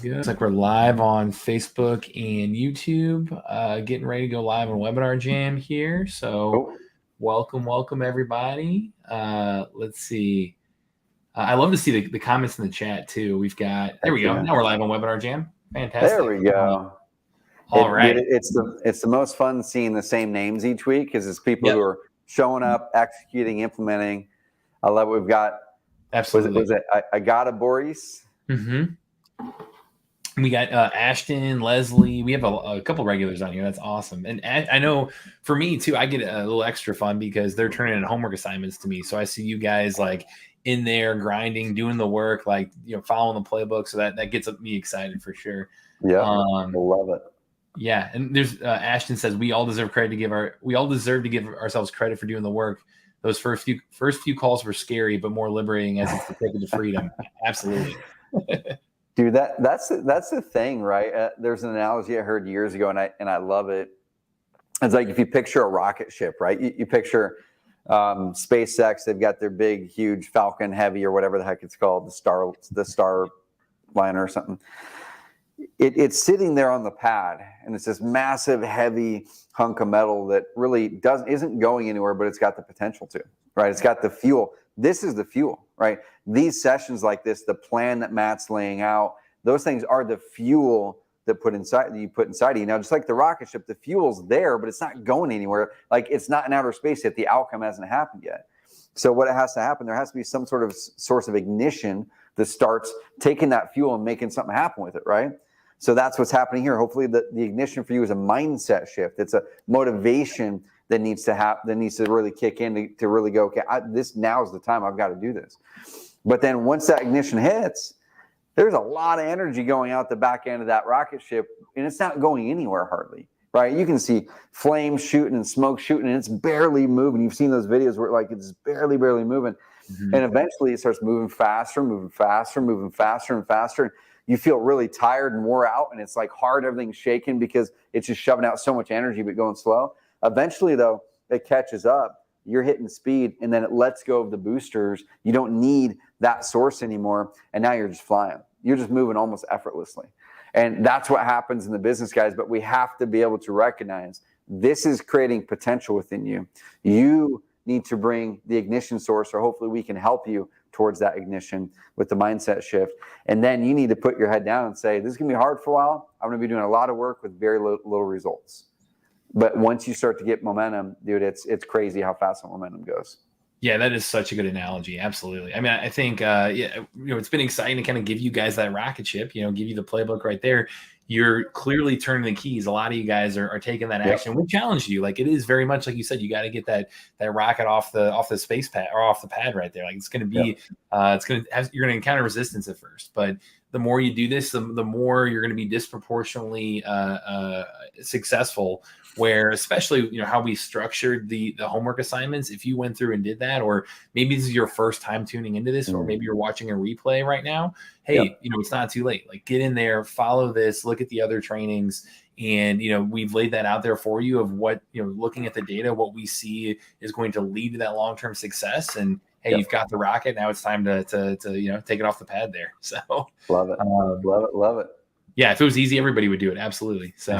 Good. Looks like we're live on Facebook and YouTube, getting ready to go live on Webinar Jam here. So Oh, welcome everybody. Let's see. I love to see the comments in the chat too. We've got, there we go. yeah. Now we're live on Webinar Jam. There Fantastic. we go. All right. It's the most fun seeing the same names each week because it's people Yep. who are showing up, executing, implementing. I love what we've got. Absolutely. Was it I got a Boris? Mm-hmm. We got Ashton, Leslie. We have a couple regulars on here. That's awesome. And I know for me too, I get a little extra fun because they're turning in homework assignments to me. So I see you guys like in there grinding, doing the work, like, following the playbook. So that gets me excited for sure. Yeah, love it. Yeah. And there's Ashton says we all deserve to give ourselves credit for doing the work. Those first few calls were scary, but more liberating as it's the ticket to freedom. Absolutely. Dude, that's the thing, right? There's an analogy I heard years ago, and I love it. It's like if you picture a rocket ship, right? You picture SpaceX. They've got their big, huge Falcon Heavy or whatever the heck it's called, the Star Liner or something. It's sitting there on the pad, and it's this massive, heavy hunk of metal that really isn't going anywhere, but it's got the potential to, right? It's got the fuel. This is the fuel, right? These sessions like this, the plan that Matt's laying out, those things are the fuel that you put inside of you. Now, just like the rocket ship, the fuel's there, but it's not going anywhere. Like, it's not in outer space yet. The outcome hasn't happened yet. So what has to happen, there has to be some sort of source of ignition that starts taking that fuel and making something happen with it, right? So that's what's happening here. Hopefully the ignition for you is a mindset shift. It's a motivation that needs to happen, that needs to really kick in to really go, okay, this now is the time I've got to do this. But then once that ignition hits, there's a lot of energy going out the back end of that rocket ship, and it's not going anywhere hardly, right? You can see flames shooting and smoke shooting, and it's barely moving. You've seen those videos where it's barely moving. Mm-hmm. And eventually it starts moving faster, and faster. You feel really tired and wore out, and it's like hard, everything's shaking because it's just shoving out so much energy but going slow. Eventually, though, it catches up. You're hitting speed, and then it lets go of the boosters. You don't need that source anymore, and now you're just flying. You're just moving almost effortlessly. And that's what happens in the business, guys, but we have to be able to recognize this is creating potential within you. You need to bring the ignition source, or hopefully we can help you towards that ignition with the mindset shift. And then you need to put your head down and say, this is going to be hard for a while. I'm going to be doing a lot of work with very little results. But once you start to get momentum, dude, it's crazy how fast the momentum goes. Yeah, that is such a good analogy. Absolutely. I mean, I think, it's been exciting to kind of give you guys that rocket ship, give you the playbook right there. You're clearly turning the keys. A lot of you guys are taking that action. We challenge you. Like, it is very much like you said, you got to get that rocket off the space pad or off the pad right there. Like, it's going to be, you're going to encounter resistance at first, but the more you do this, the more you're going to be disproportionately successful. Where, especially, how we structured the homework assignments, if you went through and did that, or maybe this is your first time tuning into this, or maybe you're watching a replay right now, hey, it's not too late. Like, get in there, follow this, look at the other trainings. And, we've laid that out there for you of what, looking at the data, what we see is going to lead to that long-term success. And hey, you've got the rocket. Now it's time to take it off the pad there. So love it. Love it. Yeah. If it was easy, everybody would do it. Absolutely. So,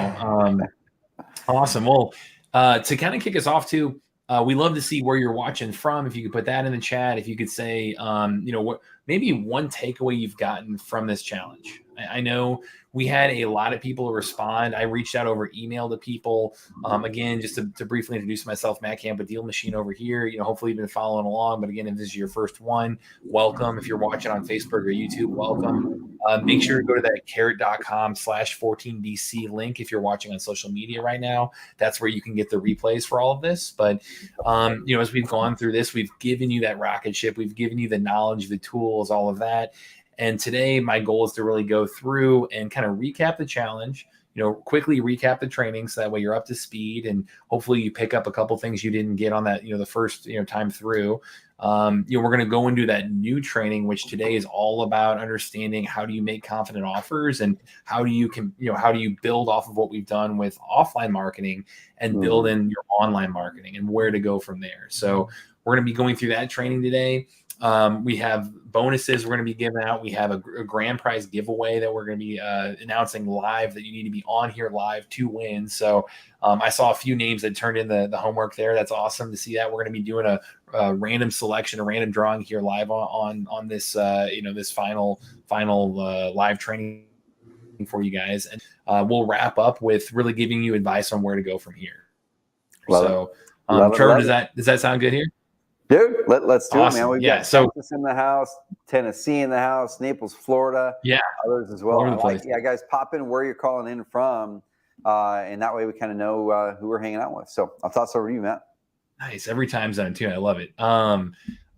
awesome. Well, to kind of kick us off too, we love to see where you're watching from. If you could put that in the chat, if you could say, what maybe one takeaway you've gotten from this challenge. I know we had a lot of people respond. I reached out over email to people. Again, just to briefly introduce myself, Matt Camp with DealMachine over here. Hopefully you've been following along. But again, if this is your first one, welcome. If you're watching on Facebook or YouTube, welcome. Make sure to go to that carrot.com/14DC link if you're watching on social media right now. That's where you can get the replays for all of this. But, as we've gone through this, we've given you that rocket ship. We've given you the knowledge, the tools, all of that. And today my goal is to really go through and kind of recap the challenge, quickly recap the training so that way you're up to speed and hopefully you pick up a couple things you didn't get on that, the first, time through. We're going to go into that new training, which today is all about understanding how do you make confident offers and how do you build off of what we've done with offline marketing and build in your online marketing and where to go from there. So we're going to be going through that training today. We have bonuses we're going to be giving out. We have a grand prize giveaway that we're going to be announcing live, that you need to be on here live to win. So I saw a few names that turned in the homework there. That's awesome to see that. We're going to be doing a random selection, a random drawing here live on this this final live training for you guys, and we'll wrap up with really giving you advice on where to go from here. Trevor, does that sound good here? Dude, let's do it, man. We've got so Texas in the house, Tennessee in the house, Naples, Florida, others as well. Guys, pop in where you're calling in from, and that way we kind of know who we're hanging out with. So I'll toss over to you, Matt. Nice. Every time zone too. I love it. All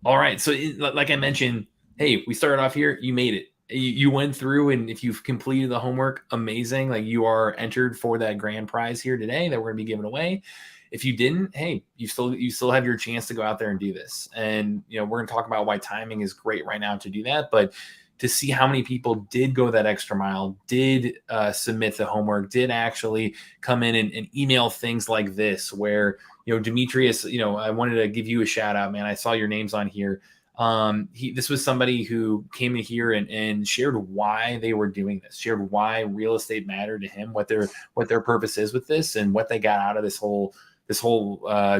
right. So like I mentioned, hey, we started off here. You made it. You went through, and if you've completed the homework, amazing. Like, you are entered for that grand prize here today that we're going to be giving away. If you didn't, hey, you still have your chance to go out there and do this. And, we're going to talk about why timing is great right now to do that. But to see how many people did go that extra mile, did submit the homework, did actually come in and email things like this, where, Demetrius, I wanted to give you a shout out, man. I saw your names on here. This was somebody who came in here and shared why they were doing this, shared why real estate mattered to him, what their purpose is with this, and what they got out of this whole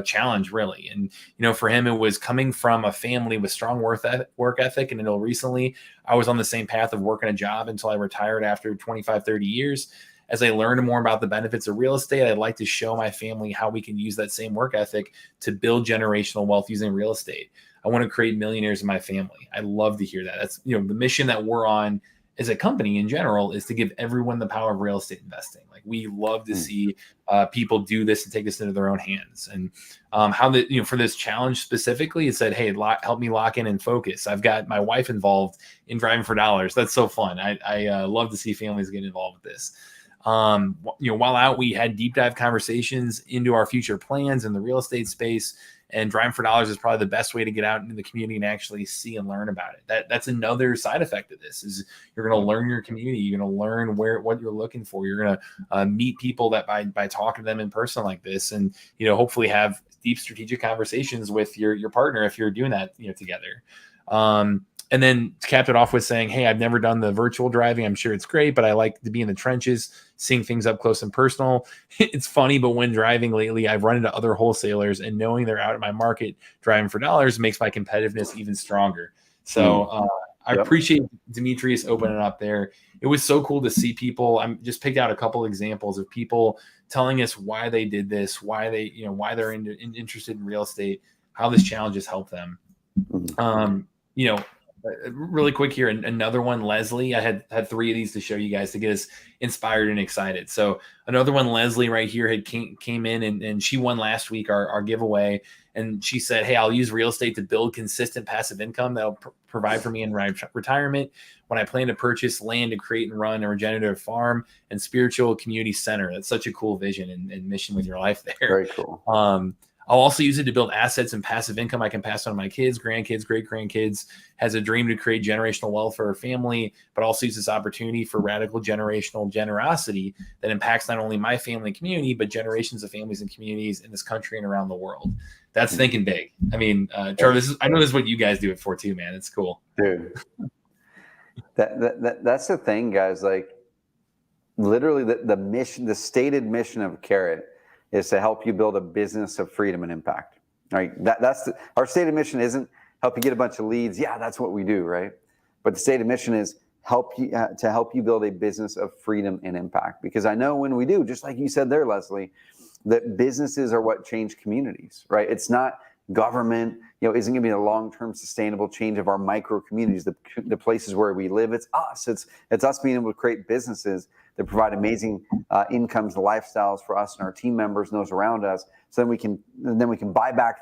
challenge, really. And, for him, it was coming from a family with strong work ethic. And until recently, I was on the same path of working a job until I retired after 25, 30 years. As I learned more about the benefits of real estate, I'd like to show my family how we can use that same work ethic to build generational wealth using real estate. I want to create millionaires in my family. I love to hear that. That's, the mission that we're on as a company in general, is to give everyone the power of real estate investing. Like, we love to see people do this and take this into their own hands. And for this challenge specifically, it said, hey, help me lock in and focus. I've got my wife involved in Driving for Dollars. That's so fun. I love to see families get involved with this. While out, we had deep dive conversations into our future plans in the real estate space. And Driving for Dollars is probably the best way to get out into the community and actually see and learn about it. That's another side effect of this, is you're going to learn your community. You're going to learn what you're looking for. You're going to meet people that by talking to them in person like this, and hopefully have deep strategic conversations with your partner if you're doing that together. And then to cap it off with saying, hey, I've never done the virtual driving. I'm sure it's great, but I like to be in the trenches, seeing things up close and personal. It's funny, but when driving lately, I've run into other wholesalers, and knowing they're out at my market driving for dollars makes my competitiveness even stronger. So I appreciate Demetrius opening up there. It was so cool to see people. I just picked out a couple examples of people telling us why they did this, why they're interested in real estate, how this challenge has helped them. Really quick here, another one, Leslie. I had 3 of these to show you guys to get us inspired and excited. So another one, Leslie right here, came in and she won last week our giveaway. And she said, hey, I'll use real estate to build consistent passive income that'll provide for me in retirement when I plan to purchase land to create and run a regenerative farm and spiritual community center. That's such a cool vision and mission with your life there. Very cool. I'll also use it to build assets and passive income I can pass on to my kids, grandkids, great-grandkids. Has a dream to create generational wealth for her family, but also use this opportunity for radical generational generosity that impacts not only my family and community, but generations of families and communities in this country and around the world. That's thinking big. I mean, Trevor, I know this is what you guys do it for too, man. It's cool. Dude. That's the thing, guys. Like, literally the mission, the stated mission of Carrot is to help you build a business of freedom and impact. Right? That's our stated mission. Isn't help you get a bunch of leads. Yeah, that's what we do, right? But the stated mission is help you build a business of freedom and impact. Because I know when we do, just like you said there, Leslie, that businesses are what change communities, right? It's not government, isn't going to be a long-term sustainable change of our micro communities, the places where we live. It's us. It's us being able to create businesses that provide amazing incomes, lifestyles for us and our team members and those around us. So then we can buy back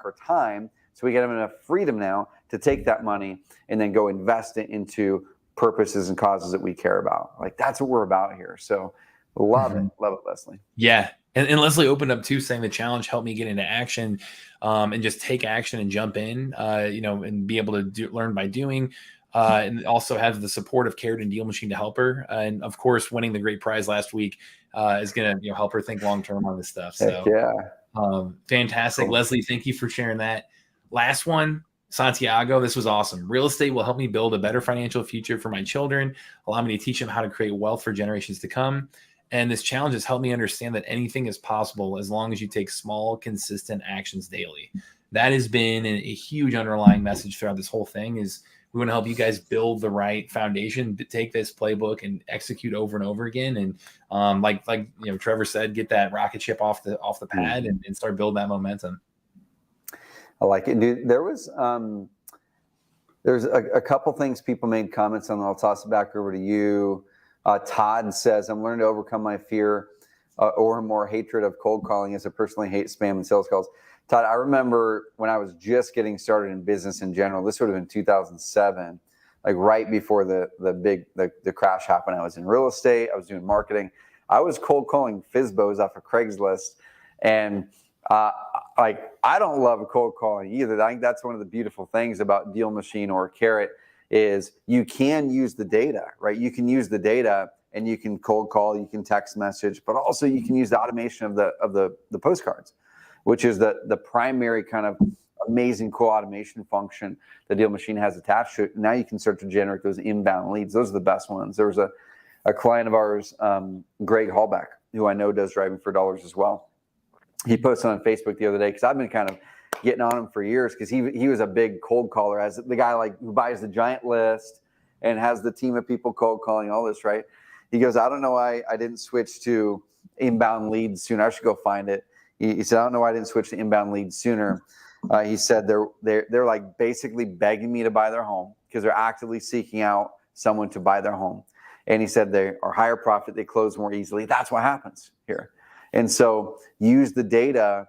our time. So we get enough freedom now to take that money and then go invest it into purposes and causes that we care about. Like, that's what we're about here. So love it, Leslie. Yeah. And Leslie opened up too, saying the challenge helped me get into action and just take action and jump in, and be able to learn by doing. And also have the support of Carrot and DealMachine to help her. And of course, winning the great prize last week is going to help her think long term on this stuff. So yeah, fantastic, cool. Leslie. Thank you for sharing that. Last one, Santiago, this was awesome. Real estate will help me build a better financial future for my children, allow me to teach them how to create wealth for generations to come. And this challenge has helped me understand that anything is possible as long as you take small, consistent actions daily. That has been a huge underlying message throughout this whole thing is we want to help you guys build the right foundation, take this playbook and execute over and over again. And like Trevor said, get that rocket ship off the pad and start building that momentum. I like it, dude. There's a couple things people made comments on. I'll toss it back over to you. Todd says, I'm learning to overcome my fear or more hatred of cold calling as I personally hate spam and sales calls. Todd, I remember when I was just getting started in business in general, this would have been 2007, like right before the crash happened. I was in real estate. I was doing marketing. I was cold calling FSBOs off of Craigslist. And I don't love cold calling either. I think that's one of the beautiful things about DealMachine or Carrot is you can use the data, right? You can use the data and you can cold call, you can text message, but also you can use the automation of the postcards, which is the primary kind of amazing cool automation function the DealMachine has attached to it. Now you can start to generate those inbound leads. Those are the best ones. There was a client of ours, Greg Hallback, who I know does Driving for Dollars as well. He posted on Facebook the other day because I've been kind of getting on him for years because he was a big cold caller, as the guy like who buys the giant list and has the team of people cold calling all this, right? He goes, I don't know why I didn't switch to inbound leads sooner. I should go find it. He said, I don't know why I didn't switch to inbound leads sooner. He said they're like basically begging me to buy their home because they're actively seeking out someone to buy their home. And he said they are higher profit, they close more easily. That's what happens here. And so use the data,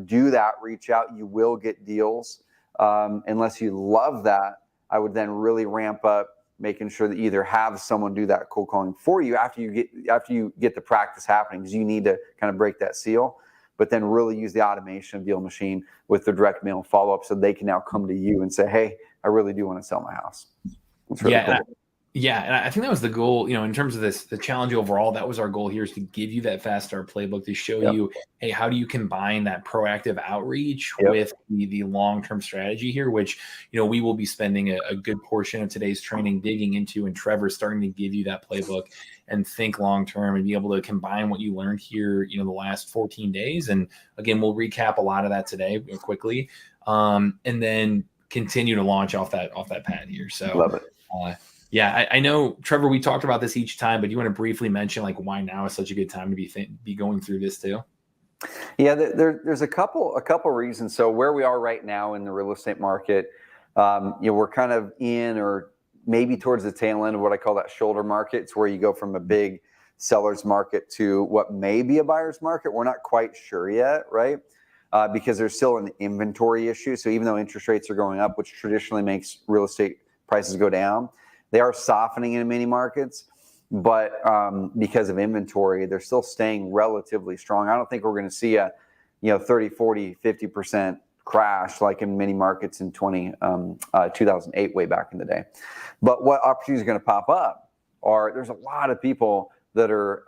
do that, reach out, you will get deals. Unless you love that, I would then really ramp up making sure that you either have someone do that cold calling for you after you get the practice happening, because you need to kind of break that seal, but then really use the automation of DealMachine with the direct mail follow-up so they can now come to you and say, hey, I really do want to sell my house. It's really cool. Yeah, and I think that was the goal, in terms of the challenge overall. That was our goal here, is to give you that fast start playbook to show you, hey, how do you combine that proactive outreach with the long-term strategy here, which, we will be spending a good portion of today's training digging into, and Trevor's starting to give you that playbook and think long-term and be able to combine what you learned here, the last 14 days. And again, we'll recap a lot of that today quickly, and then continue to launch off that pad here. So love it. Yeah, I know, Trevor, we talked about this each time, but you want to briefly mention like why now is such a good time to be going through this too? Yeah, there's a couple reasons. So where we are right now in the real estate market, we're kind of in or maybe towards the tail end of what I call that shoulder market. It's where you go from a big seller's market to what may be a buyer's market. We're not quite sure yet, right? Because there's still an inventory issue. So even though interest rates are going up, which traditionally makes real estate prices go down, they are softening in many markets, but because of inventory, they're still staying relatively strong. I don't think we're going to see a 30, 40, 50% crash like in many markets in 2008, way back in the day. But what opportunities are going to pop up are there's a lot of people that are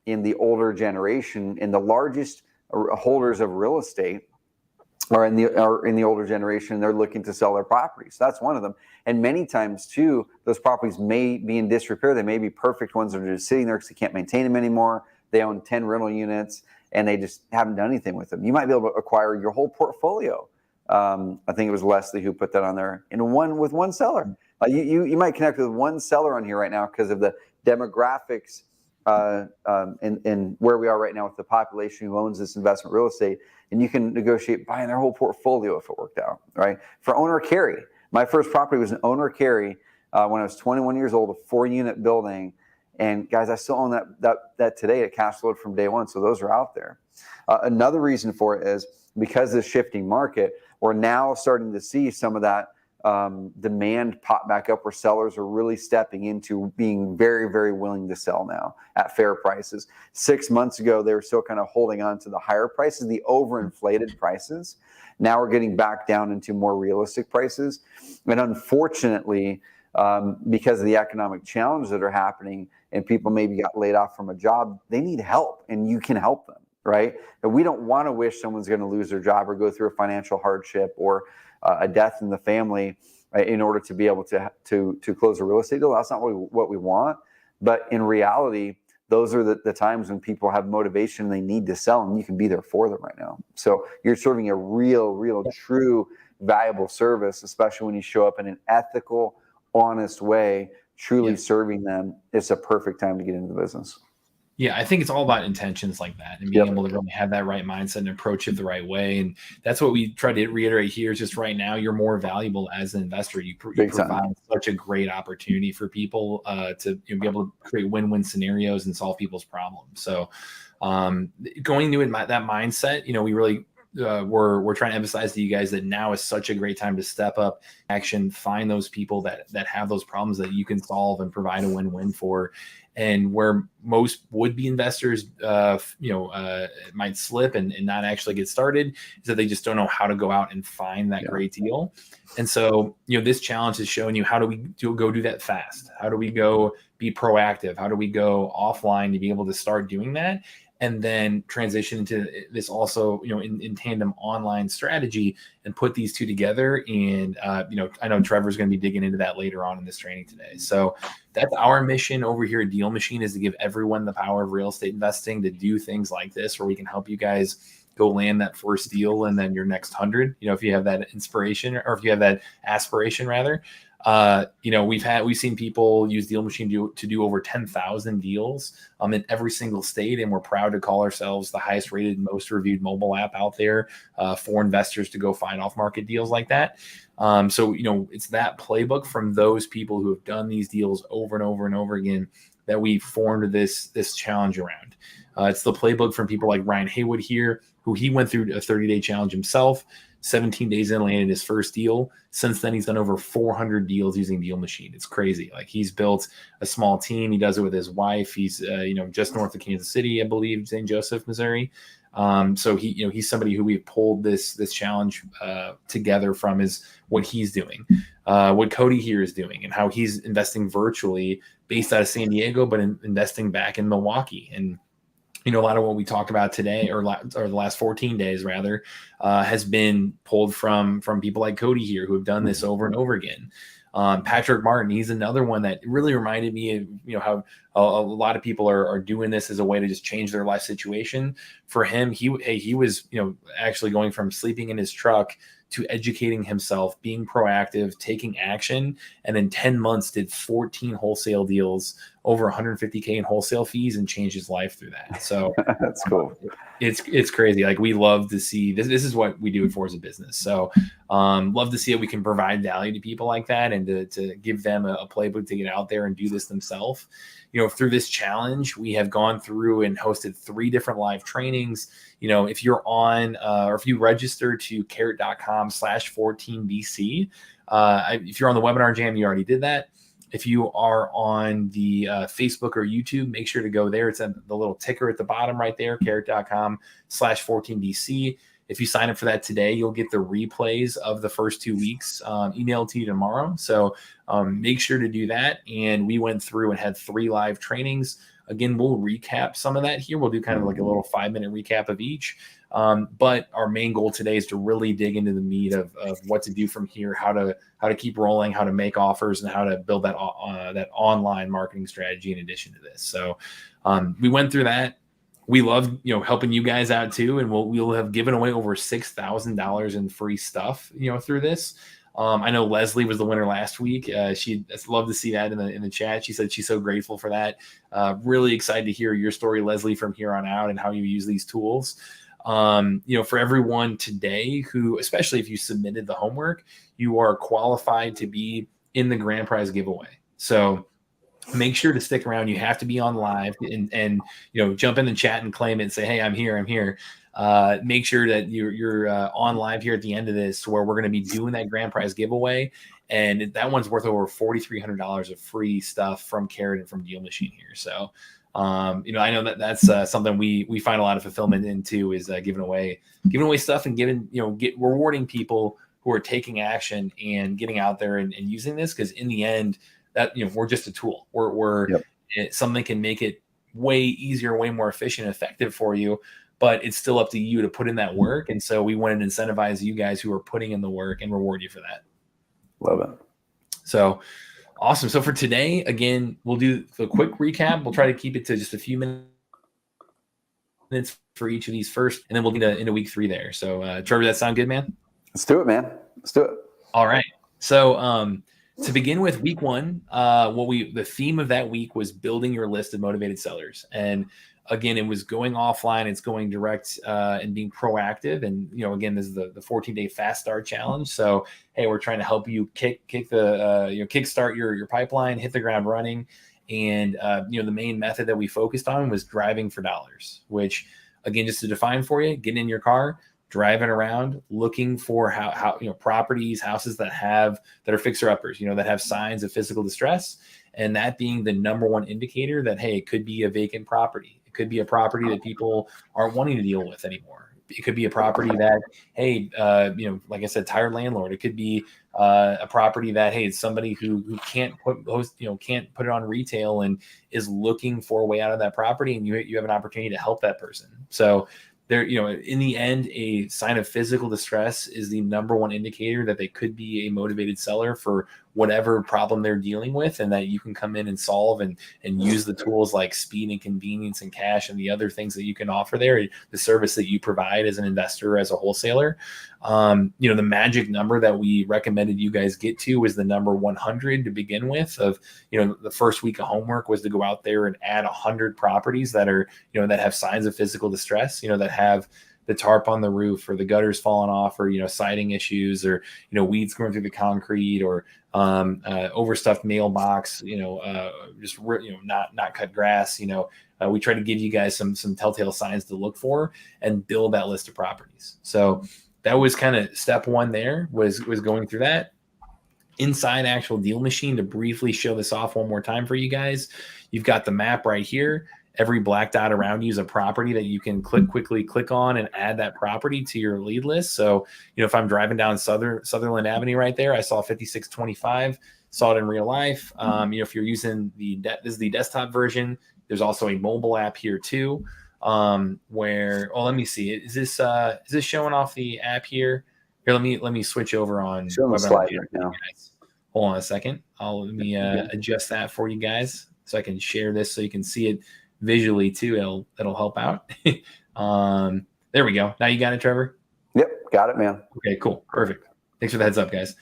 in the older generation, and the largest holders of real estate are in the older generation. They're looking to sell their properties. So that's one of them. And many times too, those properties may be in disrepair. They may be perfect ones that are just sitting there because they can't maintain them anymore. They own 10 rental units and they just haven't done anything with them. You might be able to acquire your whole portfolio. I think it was Leslie who put that on there with one seller. You might connect with one seller on here right now because of the demographics and where we are right now with the population who owns this investment real estate. And you can negotiate buying their whole portfolio if it worked out, right? For owner carry, my first property was an owner carry when I was 21 years old, a 4-unit building. And guys, I still own that today at cash flowed from day one. So those are out there. Another reason for it is because of the shifting market, we're now starting to see some of that demand pop back up where sellers are really stepping into being very, very willing to sell now at fair prices. 6 months ago, they were still kind of holding on to the higher prices, the overinflated prices. Now we're getting back down into more realistic prices. And unfortunately, because of the economic challenges that are happening and people maybe got laid off from a job, they need help and you can help them, right? And we don't want to wish someone's going to lose their job or go through a financial hardship or a death in the family in order to be able to close a real estate deal. That's not what we want. But in reality, those are the times when people have motivation, they need to sell, and you can be there for them right now. So you're serving a real, true, valuable service, especially when you show up in an ethical, honest way, truly serving them. It's a perfect time to get into the business. Yeah, I think it's all about intentions like that and being able to really have that right mindset and approach it the right way. And that's what we try to reiterate here is just right now, you're more valuable as an investor. You provide such a great opportunity for people to be able to create win-win scenarios and solve people's problems. So going into that mindset, we really we're trying to emphasize to you guys that now is such a great time to step up action, find those people that have those problems that you can solve and provide a win-win for. And where most would-be investors, might slip and not actually get started is that they just don't know how to go out and find that great deal. And so, this challenge is showing you how do we go do that fast? How do we go be proactive? How do we go offline to be able to start doing that? And then transition into this also, in tandem online strategy and put these two together. And, I know Trevor's going to be digging into that later on in this training today. So that's our mission over here at DealMachine, is to give everyone the power of real estate investing to do things like this, where we can help you guys go land that first deal and then your next 100, if you have that inspiration or if you have that aspiration rather. We've seen people use DealMachine to do over 10,000 deals in every single state, and we're proud to call ourselves the highest rated, most reviewed mobile app out there for investors to go find off market deals like that. So it's that playbook from those people who have done these deals over and over and over again that we formed this challenge around. It's the playbook from people like Ryan Haywood here, who he went through a 30-day challenge himself. 17 days in, landed his first deal. Since then, he's done over 400 deals using DealMachine. It's crazy. Like, he's built a small team. He does it with his wife. He's, just north of Kansas City, I believe, St. Joseph, Missouri. So he's somebody who we've pulled this challenge together from, is what he's doing, what Cody here is doing, and how he's investing virtually based out of San Diego, but investing back in Milwaukee. And a lot of what we talk about today, or the last 14 days rather, has been pulled from people like Cody here, who have done this over and over again. Patrick Martin, he's another one that really reminded me of, how a lot of people are doing this as a way to just change their life situation. For him, he was, actually going from sleeping in his truck to educating himself, being proactive, taking action, and in 10 months did 14 wholesale deals, over $150K in wholesale fees, and changed his life through that. So that's cool. It's crazy. Like, we love to see this. This is what we do it for as a business. So love to see it. We can provide value to people like that, and to give them a playbook to get out there and do this themselves. Through this challenge, we have gone through and hosted 3 different live trainings. If you're on, or if you register to carrot.com/14BC, if you're on the webinar jam, you already did that. If you are on the Facebook or YouTube, make sure to go there. It's at the little ticker at the bottom right there, carrot.com/14BC. If you sign up for that today, you'll get the replays of the first 2 weeks emailed to you tomorrow. So make sure to do that. And we went through and had 3 live trainings. Again, we'll recap some of that here. We'll do kind of like a little 5-minute recap of each. But our main goal today is to really dig into the meat of what to do from here, how to keep rolling, how to make offers, and how to build that online marketing strategy in addition to this. So we went through that. We love, helping you guys out too. And we'll have given away over $6,000 in free stuff, through this. I know Leslie was the winner last week. She'd love to see that in the chat. She said she's so grateful for that. Really excited to hear your story, Leslie, from here on out, and how you use these tools. For everyone today who, especially if you submitted the homework, you are qualified to be in the grand prize giveaway. So make sure to stick around. You have to be on live and jump in the chat and claim it and say, hey, I'm here. Make sure that you're on live here at the end of this, where we're going to be doing that grand prize giveaway. And that one's worth over $4,300 of free stuff from Carrot and from DealMachine here. So, I know that's something we find a lot of fulfillment into, is giving away stuff and rewarding people who are taking action and getting out there and using this. Because in the end, that, we're just a tool. Something can make it way easier, way more efficient and effective for you. but it's still up to you to put in that work. And so we wanted to incentivize you guys who are putting in the work and reward you for that. Love it. So awesome. So for today, again, we'll do a quick recap. We'll try to keep it to just a few minutes for each of these first, and then we'll get into week 3 there. So Trevor, that sound good, man? Let's do it, man. Let's do it. All right. So to begin with, week 1, the theme of that week was building your list of motivated sellers. And again, it was going offline, it's going direct, and being proactive. And, again, this is the 14-day fast start challenge. So, hey, we're trying to help you kickstart your pipeline, hit the ground running. And, the main method that we focused on was driving for dollars, which, again, just to define for you, getting in your car, driving around, looking for how properties, houses that are fixer-uppers, that have signs of physical distress, and that being the number one indicator that, hey, it could be a vacant property. It could be a property that people aren't wanting to deal with anymore. It could be a property that, hey, like I said, tired landlord. It could be a property that, hey, it's somebody who can't put it on retail and is looking for a way out of that property, and you have an opportunity to help that person. So there, in the end, a sign of physical distress is the number one indicator that they could be a motivated seller for whatever problem they're dealing with, and that you can come in and solve and use the tools like speed and convenience and cash and the other things that you can offer there, the service that you provide as an investor, as a wholesaler. The magic number that we recommended you guys get to was the number 100 to begin with. Of, the first week of homework was to go out there and add 100 properties that are, that have signs of physical distress, that have the tarp on the roof, or the gutters falling off, or, siding issues, or, weeds growing through the concrete, or overstuffed mailbox, not cut grass. We try to give you guys some telltale signs to look for and build that list of properties. So that was kind of step 1 there, was going through that. Inside actual DealMachine, to briefly show this off one more time for you guys, you've got the map right here. Every black dot around you is a property that you can quickly click on and add that property to your lead list. So, if I'm driving down Sutherland Avenue right there, I saw 5625, saw it in real life. If you're using this is the desktop version, there's also a mobile app here too, let me see. Is this showing off the app here? Here, let me switch over on. Showing the slide right now. Hold on a second. Let me adjust that for you guys so I can share this so you can see it visually too. It'll help out. There we go. Now you got it, Trevor? Yep, got it, man. Okay, cool. Perfect. Thanks for the heads up, guys.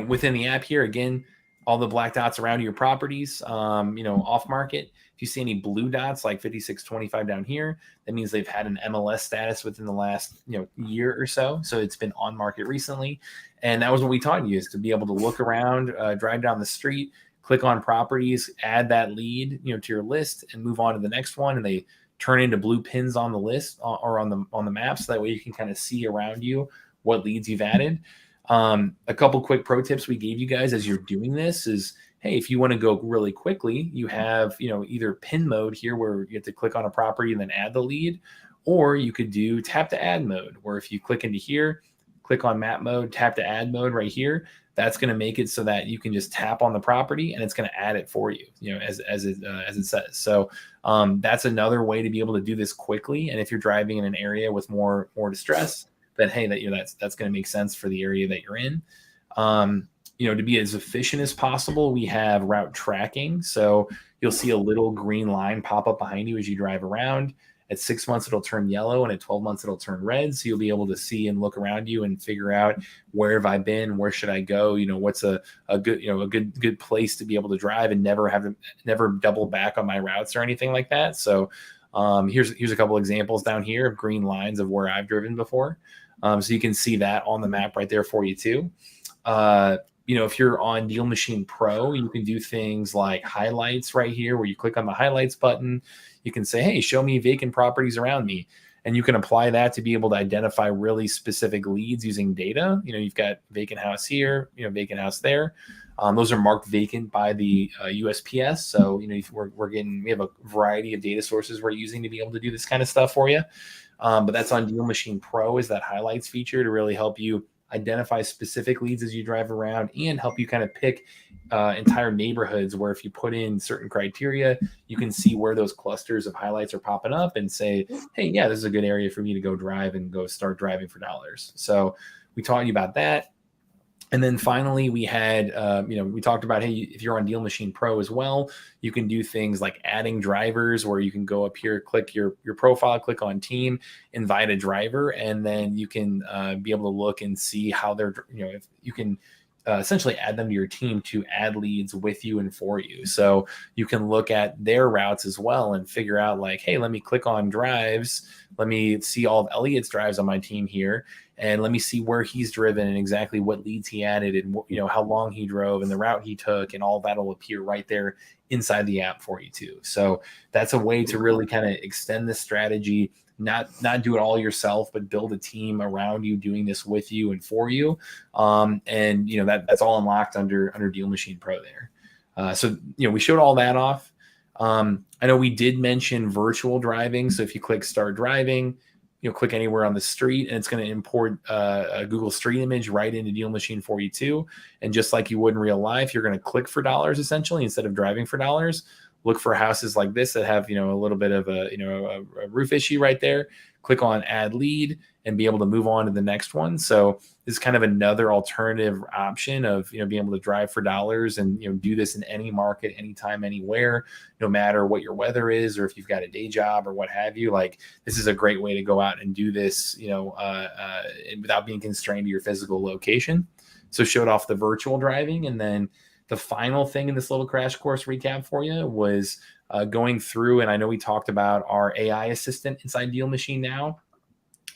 Within the app here, again, all the black dots around your properties, off market. If you see any blue dots like 5625 down here, that means they've had an MLS status within the last year or so. So it's been on market recently. And that was what we taught you, is to be able to look around, drive down the street, click on properties, add that lead to your list, and move on to the next one. And they turn into blue pins on the list or on the map, so that way you can kind of see around you what leads you've added. A couple quick pro tips we gave you guys as you're doing this is, hey, if you want to go really quickly, you have, either pin mode here where you have to click on a property and then add the lead, or you could do tap to add mode, where if you click into here, click on map mode, tap to add mode right here, that's going to make it so that you can just tap on the property and it's going to add it for you, as it says. So that's another way to be able to do this quickly. And if you're driving in an area with more distress, then hey, that's going to make sense for the area that you're in. To be as efficient as possible, we have route tracking. So you'll see a little green line pop up behind you as you drive around. At 6 months, it'll turn yellow, and at 12 months, it'll turn red. So you'll be able to see and look around you and figure out, where have I been? Where should I go? What's a good place to be able to drive and never double back on my routes or anything like that. So here's a couple examples down here of green lines of where I've driven before. So you can see that on the map right there for you too. If you're on DealMachine Pro, you can do things like highlights right here, where you click on the highlights button. You can say, hey, show me vacant properties around me. And you can apply that to be able to identify really specific leads using data. You've got vacant house here, vacant house there. Those are marked vacant by the USPS. So, we have a variety of data sources we're using to be able to do this kind of stuff for you. But that's on DealMachine Pro, is that highlights feature to really help you identify specific leads as you drive around and help you kind of pick entire neighborhoods where if you put in certain criteria, you can see where those clusters of highlights are popping up and say, hey, yeah, this is a good area for me to go drive and go start driving for dollars. So we taught you about that. And then finally, we had, we talked about, hey, if you're on DealMachine Pro as well, you can do things like adding drivers where you can go up here, click your profile, click on team, invite a driver, and then you can be able to look and see how they're, if you can essentially add them to your team to add leads with you and for you. So you can look at their routes as well and figure out like, hey, let me click on drives. Let me see all of Elliot's drives on my team here. And let me see where he's driven and exactly what leads he added and how long he drove and the route he took, and all that will appear right there inside the app for you too. So that's a way to really kind of extend this strategy, not do it all yourself, but build a team around you doing this with you and for you. And that's all unlocked under DealMachine Pro there. So we showed all that off. I know we did mention virtual driving. So if you click start driving, click anywhere on the street, and it's going to import a Google Street image right into DealMachine for you too. And just like you would in real life, you're going to click for dollars essentially instead of driving for dollars. Look for houses like this that have a little bit of a roof issue right there. Click on add lead and be able to move on to the next one. So this is kind of another alternative option of being able to drive for dollars and do this in any market, anytime, anywhere, no matter what your weather is or if you've got a day job or what have you. Like, this is a great way to go out and do this without being constrained to your physical location. So showed off the virtual driving, and then the final thing in this little crash course recap for you was going through, and I know we talked about our AI assistant inside DealMachine now.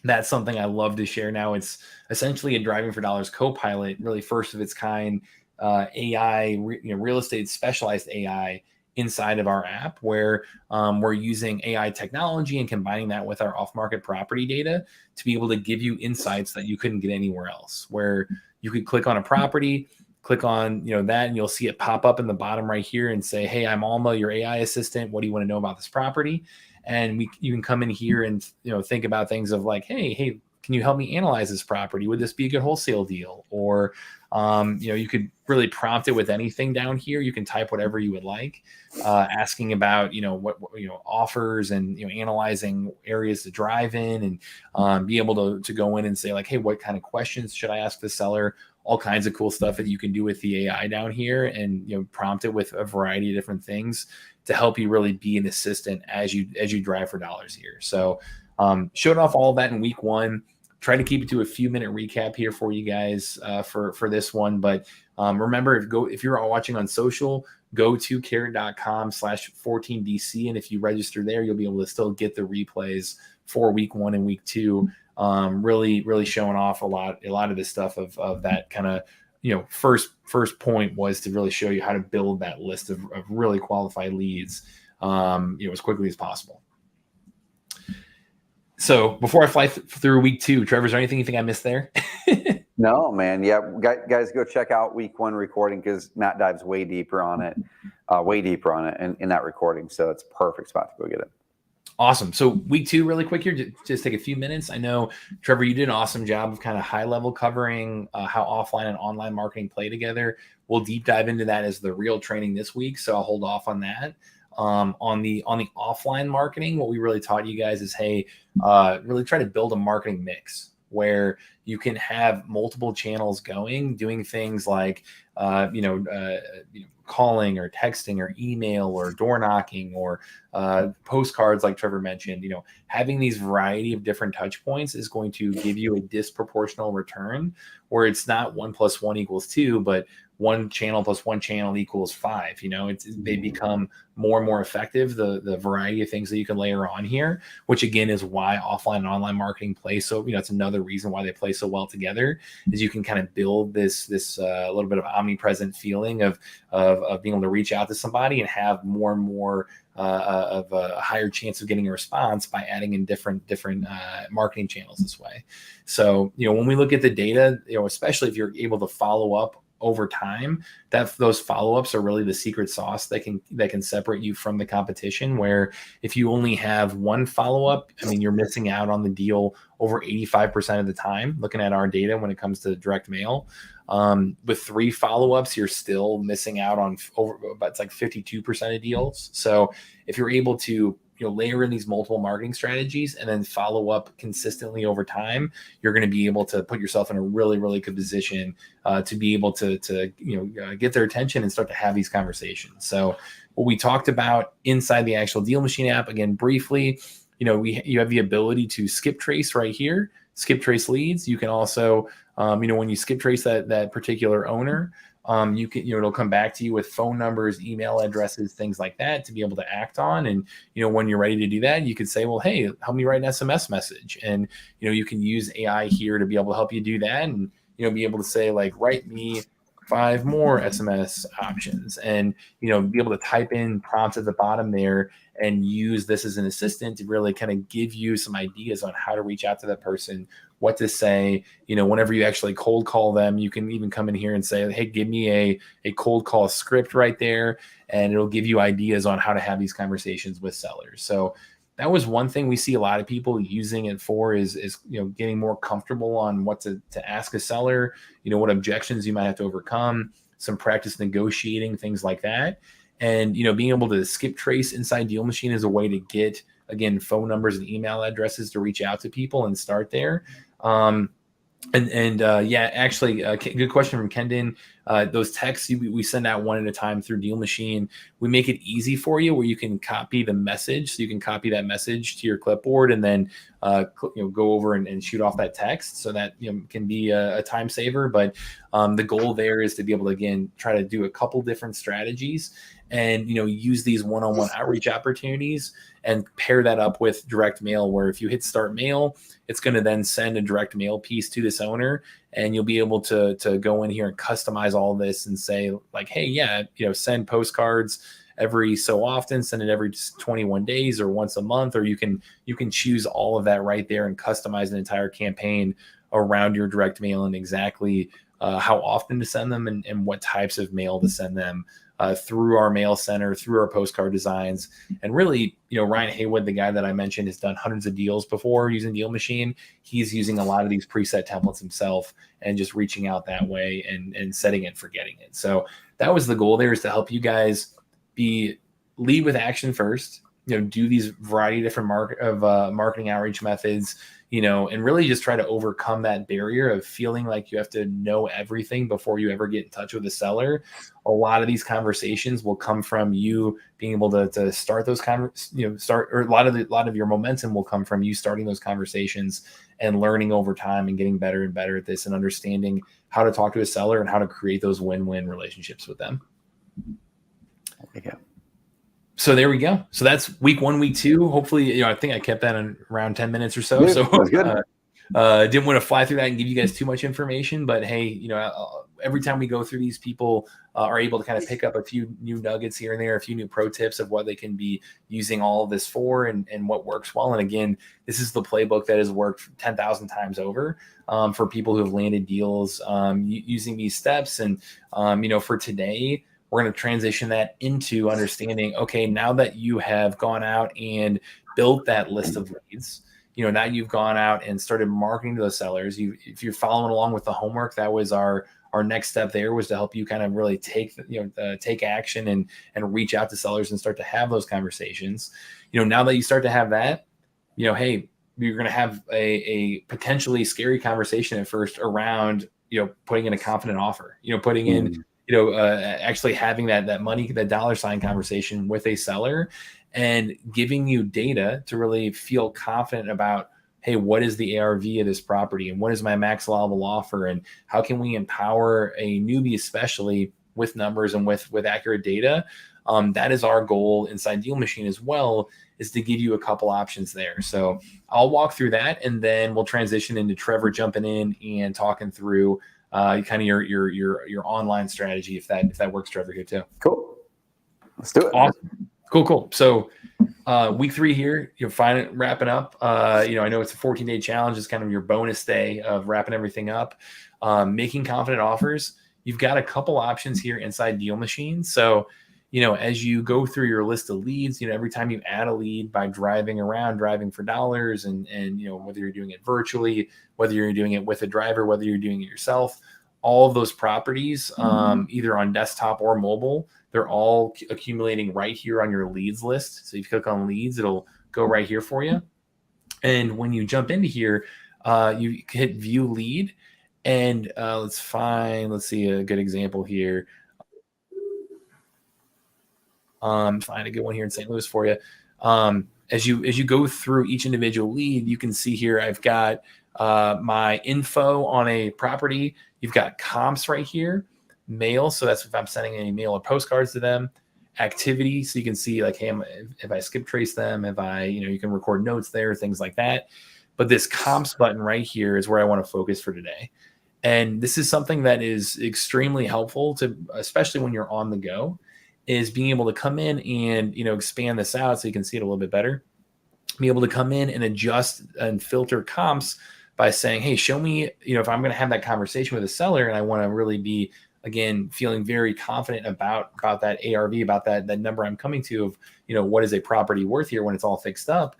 That's something I love to share now. It's essentially a driving for dollars co-pilot, really first of its kind AI, real estate specialized AI inside of our app, where we're using AI technology and combining that with our off-market property data to be able to give you insights that you couldn't get anywhere else, where you could click on a property, click on that, and you'll see it pop up in the bottom right here and say, hey, I'm Alma, your AI assistant. What do you want to know about this property? And you can come in here and think about things of like, hey, can you help me analyze this property? Would this be a good wholesale deal? Or you could really prompt it with anything down here. You can type whatever you would like, asking about what offers and analyzing areas to drive in, and be able to go in and say like, hey, what kind of questions should I ask the seller? All kinds of cool stuff that you can do with the AI down here, and prompt it with a variety of different things to help you really be an assistant as you drive for dollars here. So showed off all of that in week one. Try to keep it to a few minute recap here for you guys for this one. But remember, if you're all watching on social, go to carrot.com/14DC. And if you register there, you'll be able to still get the replays for week one and week two. Really showing off a lot of this stuff of that kind of, first point was to really show you how to build that list of really qualified leads, as quickly as possible. So before I fly through week two, Trevor, is there anything you think I missed there? No, man. Yeah. Guys, go check out week one recording, because Matt dives way deeper on it in that recording. So it's a perfect spot to go get it. Awesome. So week two, really quick here, just take a few minutes. I know, Trevor, you did an awesome job of kind of high level covering how offline and online marketing play together. We'll deep dive into that as the real training this week, so I'll hold off on that. On the offline marketing, what we really taught you guys is, hey, really try to build a marketing mix where you can have multiple channels going, doing things like, calling or texting or email or door knocking or postcards, like Trevor mentioned. Having these variety of different touch points is going to give you a disproportional return, where it's not 1 + 1 = 2, but one channel plus one channel equals 5. They become more and more effective, the variety of things that you can layer on here, which again is why offline and online marketing play so, it's another reason why they play so well together, is you can kind of build this little bit of omnipresent feeling of being able to reach out to somebody and have more and more of a higher chance of getting a response by adding in different marketing channels this way. So, when we look at the data, especially if you're able to follow up over time, that those follow-ups are really the secret sauce that can separate you from the competition. Where if you only have one follow-up, I mean, you're missing out on the deal over 85% of the time, looking at our data when it comes to direct mail. With 3 follow-ups, you're still missing out on over, but it's like 52% of deals. So if you're able to layer in these multiple marketing strategies and then follow up consistently over time, you're going to be able to put yourself in a really, really good position to be able to get their attention and start to have these conversations. So what we talked about inside the actual DealMachine app, again, briefly, you have the ability to skip trace right here, skip trace leads. You can also, when you skip trace that particular owner, you can, it'll come back to you with phone numbers, email addresses, things like that to be able to act on. And, when you're ready to do that, you could say, well, hey, help me write an SMS message. And, you can use AI here to be able to help you do that. And, be able to say, like, write me 5 more SMS options, and, be able to type in prompts at the bottom there and use this as an assistant to really kind of give you some ideas on how to reach out to that person, what to say. Whenever you actually cold call them, you can even come in here and say, hey, give me a cold call script right there, and it'll give you ideas on how to have these conversations with sellers. So that was one thing we see a lot of people using it for is getting more comfortable on what to ask a seller, what objections you might have to overcome, some practice negotiating, things like that. And, being able to skip trace inside DealMachine is a way to get, again, phone numbers and email addresses to reach out to people and start there. Actually, good question from Kendon. Those texts we send out one at a time through DealMachine. We make it easy for you where you can copy the message. So you can copy that message to your clipboard and then go over and shoot off that text. So that can be a time saver. But the goal there is to be able to, again, try to do a couple different strategies and use these one-on-one outreach opportunities and pair that up with direct mail, where if you hit start mail, it's going to then send a direct mail piece to this owner, and you'll be able to go in here and customize all this and say, like, hey, yeah, send postcards every so often, send it every 21 days or once a month, or you can choose all of that right there and customize an entire campaign around your direct mail and exactly how often to send them and what types of mail to send them through our mail center, through our postcard designs. And really, Ryan Haywood, the guy that I mentioned, has done hundreds of deals before using DealMachine. He's using a lot of these preset templates himself and just reaching out that way and setting it, forgetting it. So that was the goal there, is to help you guys lead with action first, do these variety of different marketing outreach methods, and really just try to overcome that barrier of feeling like you have to know everything before you ever get in touch with a seller. A lot of these conversations will come from you being able to start those or a lot of your momentum will come from you starting those conversations and learning over time and getting better and better at this and understanding how to talk to a seller and how to create those win-win relationships with them. Yeah. So there we go. So that's week 1, week 2. Hopefully, I think I kept that in around 10 minutes or so. Good. So Good. Didn't want to fly through that and give you guys too much information, but hey, every time we go through these, people are able to kind of pick up a few new nuggets here and there, a few new pro tips of what they can be using all of this for and what works well. And again, this is the playbook that has worked 10,000 times over for people who have landed deals using these steps. And, for today, we're going to transition that into understanding, okay, now that you have gone out and built that list of leads, now you've gone out and started marketing to those sellers. If you're following along with the homework, that was our next step there, was to help you kind of really take action and reach out to sellers and start to have those conversations. Now that you start to have that, hey, you're going to have a potentially scary conversation at first around, putting in a confident offer, putting in, actually having that money, that dollar sign conversation with a seller and giving you data to really feel confident about, hey, what is the ARV of this property and what is my max allowable offer and how can we empower a newbie, especially with numbers and with accurate data. That is our goal inside DealMachine as well, is to give you a couple options there. So I'll walk through that and then we'll transition into Trevor jumping in and talking through kind of your online strategy, if that works, Trevor, here too. Cool. Let's do it. Awesome. Cool. So week 3 here, you're wrapping up. I know it's a 14-day challenge. It's kind of your bonus day of wrapping everything up. Making confident offers. you've got a couple options here inside DealMachine. So, you know, as you go through your list of leads, you know, every time you add a lead by driving around, driving for dollars, and you know, whether you're doing it virtually, whether you're doing it with a driver, whether you're doing it yourself, all of those properties, either on desktop or mobile, they're all accumulating right here on your leads list. So if you click on leads, it'll go right here for you. And when you jump into here, you hit view lead, and let's see a good example here. Find a good one here in St. Louis for you. As you go through each individual lead, you can see here I've got my info on a property. You've got comps right here, mail. So that's if I'm sending any mail or postcards to them. Activity, so you can see like, hey, if I skip trace them, if I, you know, you can record notes there, things like that. But this comps button right here is where I want to focus for today. And this is something that is extremely helpful to, especially when you're on the go, is being able to come in and, you know, expand this out so you can see it a little bit better. Be able to come in and adjust and filter comps by saying, hey, show me, you know, if I'm going to have that conversation with a seller and I want to really be, again, feeling very confident about that ARV, about that number I'm coming to of, you know, what is a property worth here when it's all fixed up.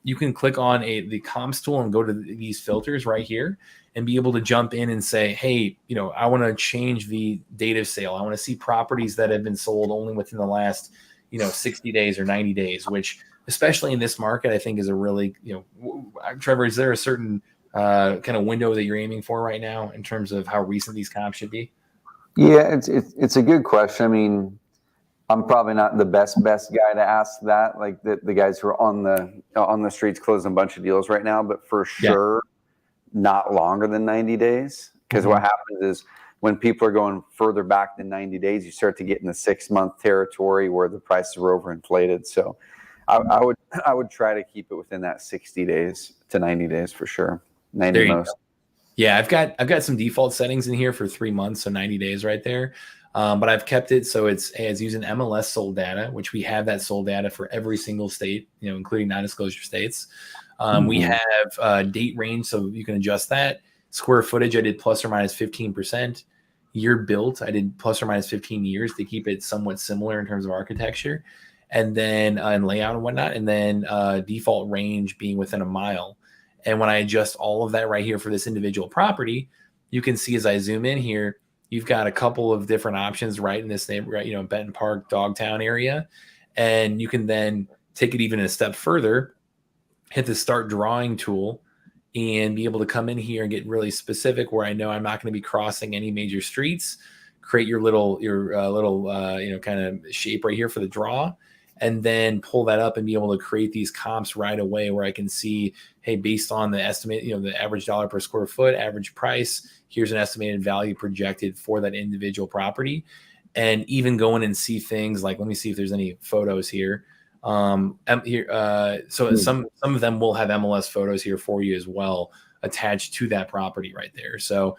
You can click on the comps tool and go to these filters right here and be able to jump in and say, hey, you know, I want to change the date of sale. I want to see properties that have been sold only within the last, you know, 60 days or 90 days, which especially in this market, I think is a really, you know, Trevor, is there a certain kind of window that you're aiming for right now in terms of how recent these comps should be? Yeah, it's a good question. I mean, I'm probably not the best guy to ask that. Like the guys who are on the streets closing a bunch of deals right now, but for sure, not longer than 90 days. Because what happens is when people are going further back than 90 days, you start to get in the 6-month territory where the prices are overinflated. So I would try to keep it within that 60 days to 90 days for sure. 90 most. Go. Yeah, I've got some default settings in here for 3 months, so 90 days right there. But I've kept it so it's using MLS sold data, which we have that sold data for every single state, you know, including non-disclosure states. We have date range, so you can adjust that. Square footage, I did plus or minus 15%. Year built, I did plus or minus 15 years to keep it somewhat similar in terms of architecture, and then and layout and whatnot, and then default range being within a mile. And when I adjust all of that right here for this individual property, you can see as I zoom in here, you've got a couple of different options right in this neighborhood, you know, Benton Park, Dogtown area. And you can then take it even a step further, hit the start drawing tool, and be able to come in here and get really specific where I know I'm not going to be crossing any major streets. Create your little you know, kind of shape right here for the draw, and then pull that up and be able to create these comps right away where I can see, hey, based on the estimate, you know, the average dollar per square foot, average price, here's an estimated value projected for that individual property. And even go in and see things like, let me see if there's any photos here. So some of them will have MLS photos here for you as well, attached to that property right there. So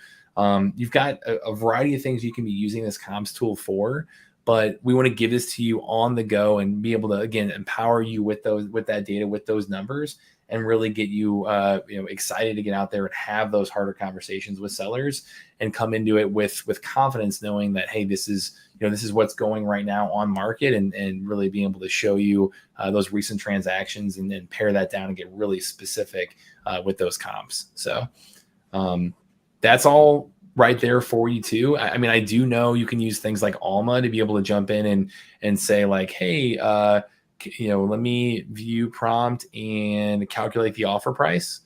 you've got a variety of things you can be using this comps tool for, but we want to give this to you on the go and be able to, again, empower you with that data, with those numbers, and really get you, you know, excited to get out there and have those harder conversations with sellers and come into it with confidence, knowing that, hey, this is what's going right now on market, and really being able to show you those recent transactions and then pare that down and get really specific with those comps. So that's all right there for you too. I mean, I do know you can use things like Alma to be able to jump in and say like, hey, you know, let me view prompt and calculate the offer price,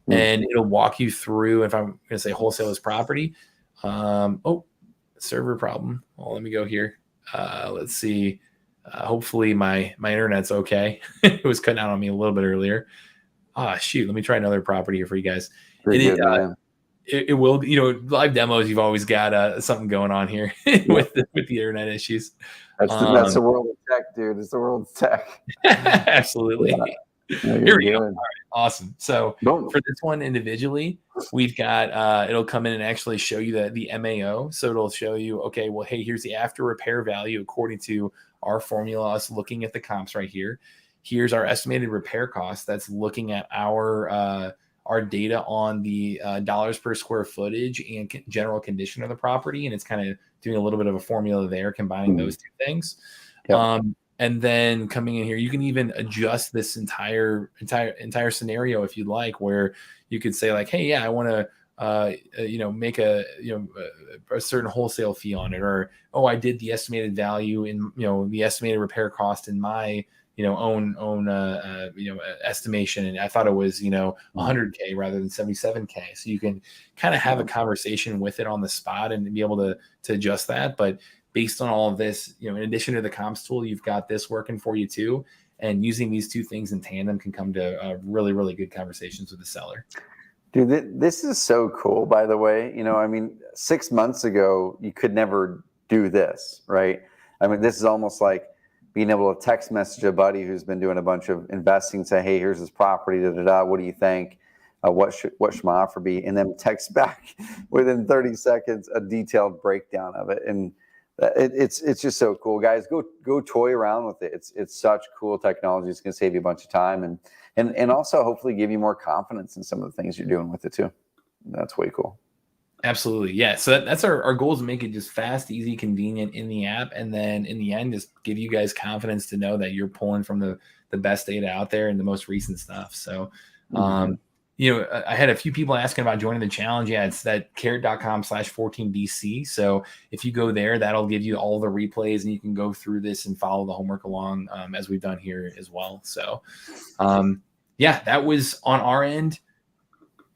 and it'll walk you through. If I'm going to say wholesale is property, server problem. Well, let me go here. Let's see. Hopefully my internet's okay. It was cutting out on me a little bit earlier. Shoot. Let me try another property here for you guys. It will, you know, live demos. You've always got something going on here with the internet issues. That's the world of tech, dude. It's the world of tech. Absolutely. Yeah. Here we go. All right. Awesome. So for this one individually, we've got it'll come in and actually show you the MAO. So it'll show you, okay, well, hey, here's the after repair value according to our formula, us looking at the comps right here. Here's our estimated repair cost. That's looking at our our data on the dollars per square footage and general condition of the property, and it's kind of doing a little bit of a formula there, combining those two things. Yep. And then coming in here, you can even adjust this entire scenario if you'd like, where you could say like, hey, yeah, I want to make a certain wholesale fee on it, or I did the estimated value in the estimated repair cost in my own estimation, and I thought it was 100K rather than 77K. So you can kind of have a conversation with it on the spot and be able to adjust that. But based on all of this, in addition to the comps tool, you've got this working for you too. And using these two things in tandem can come to really, really good conversations with the seller. Dude, this is so cool, by the way. 6 months ago, you could never do this, right? I mean, this is almost like being able to text message a buddy who's been doing a bunch of investing, say, hey, here's this property, what do you think? What should my offer be? And then text back within 30 seconds a detailed breakdown of it. And it's just so cool, guys. Go toy around with it. It's such cool technology. It's going to save you a bunch of time and also hopefully give you more confidence in some of the things you're doing with it too. That's way cool. Absolutely. Yeah. So that's our goal, is to make it just fast, easy, convenient in the app. And then in the end, just give you guys confidence to know that you're pulling from the best data out there and the most recent stuff. So, I had a few people asking about joining the challenge. Yeah, it's that carrot.com/14DC. So if you go there, that'll give you all the replays and you can go through this and follow the homework along as we've done here as well. So, that was on our end.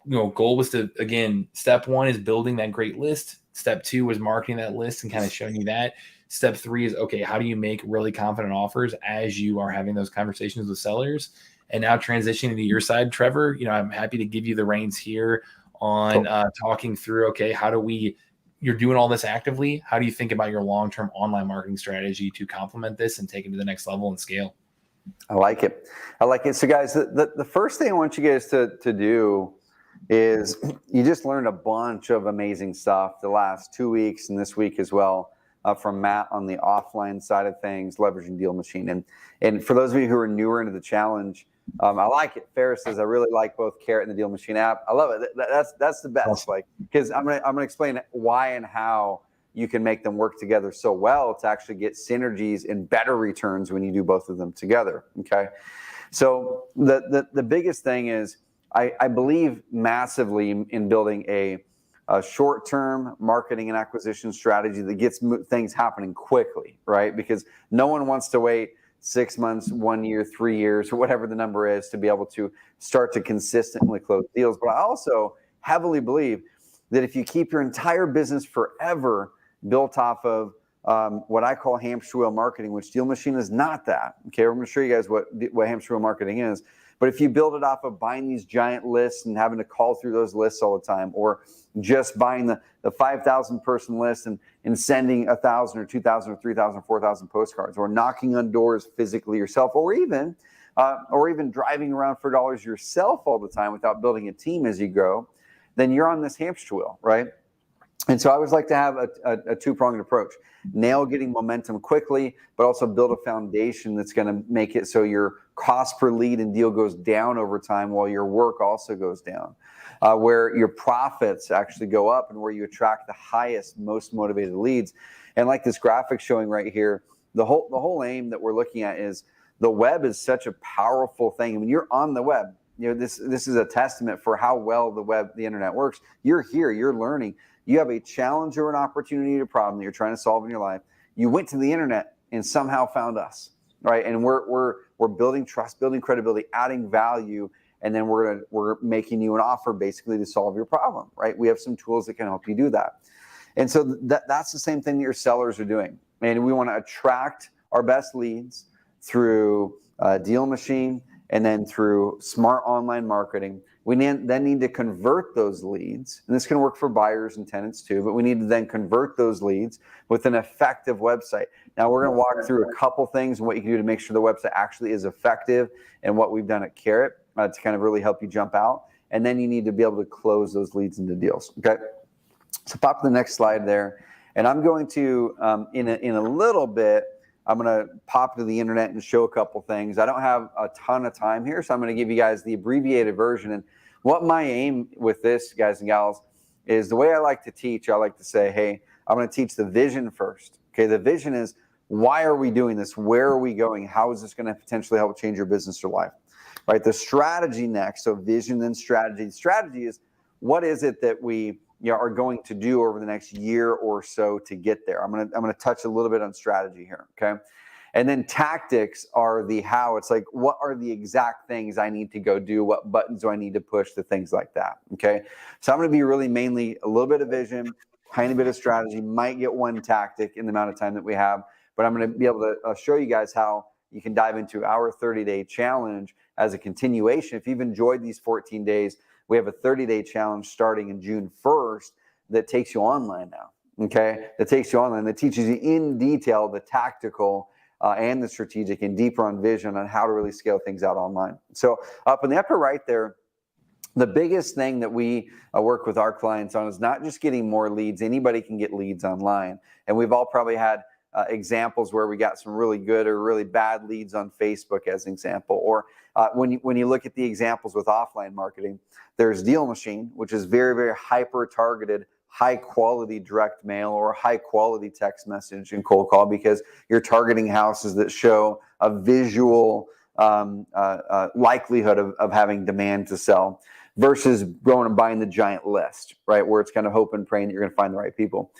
Goal was to, again, step 1 is building that great list. Step 2 was marketing that list and kind of showing you that. Step 3 is, okay, how do you make really confident offers as you are having those conversations with sellers? And now transitioning to your side, Trevor, I'm happy to give you the reins here on talking through, okay, you're doing all this actively. How do you think about your long-term online marketing strategy to complement this and take it to the next level and scale? I like it. So guys, the first thing I want you guys to do is, you just learned a bunch of amazing stuff the last 2 weeks and this week as well from Matt on the offline side of things, leveraging DealMachine. And for those of you who are newer into the challenge, I like it. Ferris says, I really like both Carrot and the DealMachine app. I love it. That's the best. Awesome. Because I'm gonna explain why and how you can make them work together so well to actually get synergies and better returns when you do both of them together. Okay. So the biggest thing is, I believe massively in building a short-term marketing and acquisition strategy that gets things happening quickly, right? Because no one wants to wait 6 months, 1 year, 3 years, or whatever the number is, to be able to start to consistently close deals. But I also heavily believe that if you keep your entire business forever built off of what I call hamster wheel marketing, which DealMachine is not that. Okay, we're going to show you guys what hamster wheel marketing is. But if you build it off of buying these giant lists and having to call through those lists all the time, or just buying the 5,000 person list and sending 1,000 or 2,000 or 3,000 or 4,000 postcards, or knocking on doors physically yourself, or even driving around for dollars yourself all the time without building a team as you grow, then you're on this hamster wheel, right? And so I always like to have a two-pronged approach. Nail getting momentum quickly, but also build a foundation that's going to make it so your cost per lead and deal goes down over time while your work also goes down, where your profits actually go up and where you attract the highest, most motivated leads. And like this graphic showing right here, the whole aim that we're looking at is, the web is such a powerful thing. I mean, you're on the web. This is a testament for how well the internet works. You're here, you're learning. You have a challenge or an opportunity or a problem that you're trying to solve in your life. You went to the internet and somehow found us, right? And we're building trust, building credibility, adding value, and then we're making you an offer basically to solve your problem, right? We have some tools that can help you do that. And so that's the same thing that your sellers are doing. And we want to attract our best leads through DealMachine and then through smart online marketing. We then need to convert those leads, and this can work for buyers and tenants too, but we need to then convert those leads with an effective website. Now we're going to walk through a couple things and what you can do to make sure the website actually is effective, and what we've done at Carrot to kind of really help you jump out. And then you need to be able to close those leads into deals. Okay, so pop to the next slide there, and I'm going to in a little bit, I'm going to pop to the internet and show a couple things. I don't have a ton of time here, so I'm going to give you guys the abbreviated version. And what my aim with this, guys and gals, is the way I like to teach. I like to say, hey, I'm going to teach the vision first. Okay, the vision is, why are we doing this? Where are we going? How is this going to potentially help change your business or life? Right. The strategy next. So vision, then strategy. Strategy is, what is it that we are going to do over the next year or so to get there? I'm going to touch a little bit on strategy here. Okay. And then tactics are the how. It's like, what are the exact things I need to go do? What buttons do I need to push? The things like that. Okay. So I'm going to be really mainly a little bit of vision, tiny bit of strategy, might get one tactic in the amount of time that we have, but I'm going to be able to show you guys how you can dive into our 30-day challenge as a continuation. If you've enjoyed these 14 days, we have a 30-day challenge starting in June 1st that takes you online now. Okay. That takes you online, that teaches you in detail the tactical and the strategic and deeper on vision on how to really scale things out online. So up in the upper right there, the biggest thing that we work with our clients on is not just getting more leads. Anybody can get leads online. And we've all probably had examples where we got some really good or really bad leads on Facebook as an example. Or when you look at the examples with offline marketing, there's DealMachine, which is very, very hyper targeted, high quality direct mail or high quality text message and cold call, because you're targeting houses that show a visual likelihood of having demand to sell, versus going and buying the giant list, right? Where it's kind of hope and praying that you're going to find the right people.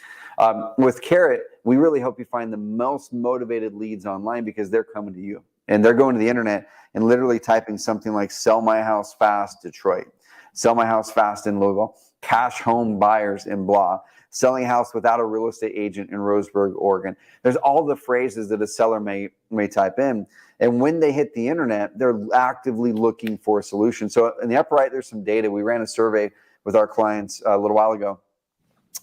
With Carrot, we really help you find the most motivated leads online, because they're coming to you and they're going to the internet and literally typing something like "sell my house fast Detroit," "sell my house fast in Louisville," "cash home buyers in blah," "selling a house without a real estate agent in Roseburg, Oregon." There's all the phrases that a seller may type in. And when they hit the internet, they're actively looking for a solution. So in the upper right, there's some data. We ran a survey with our clients a little while ago.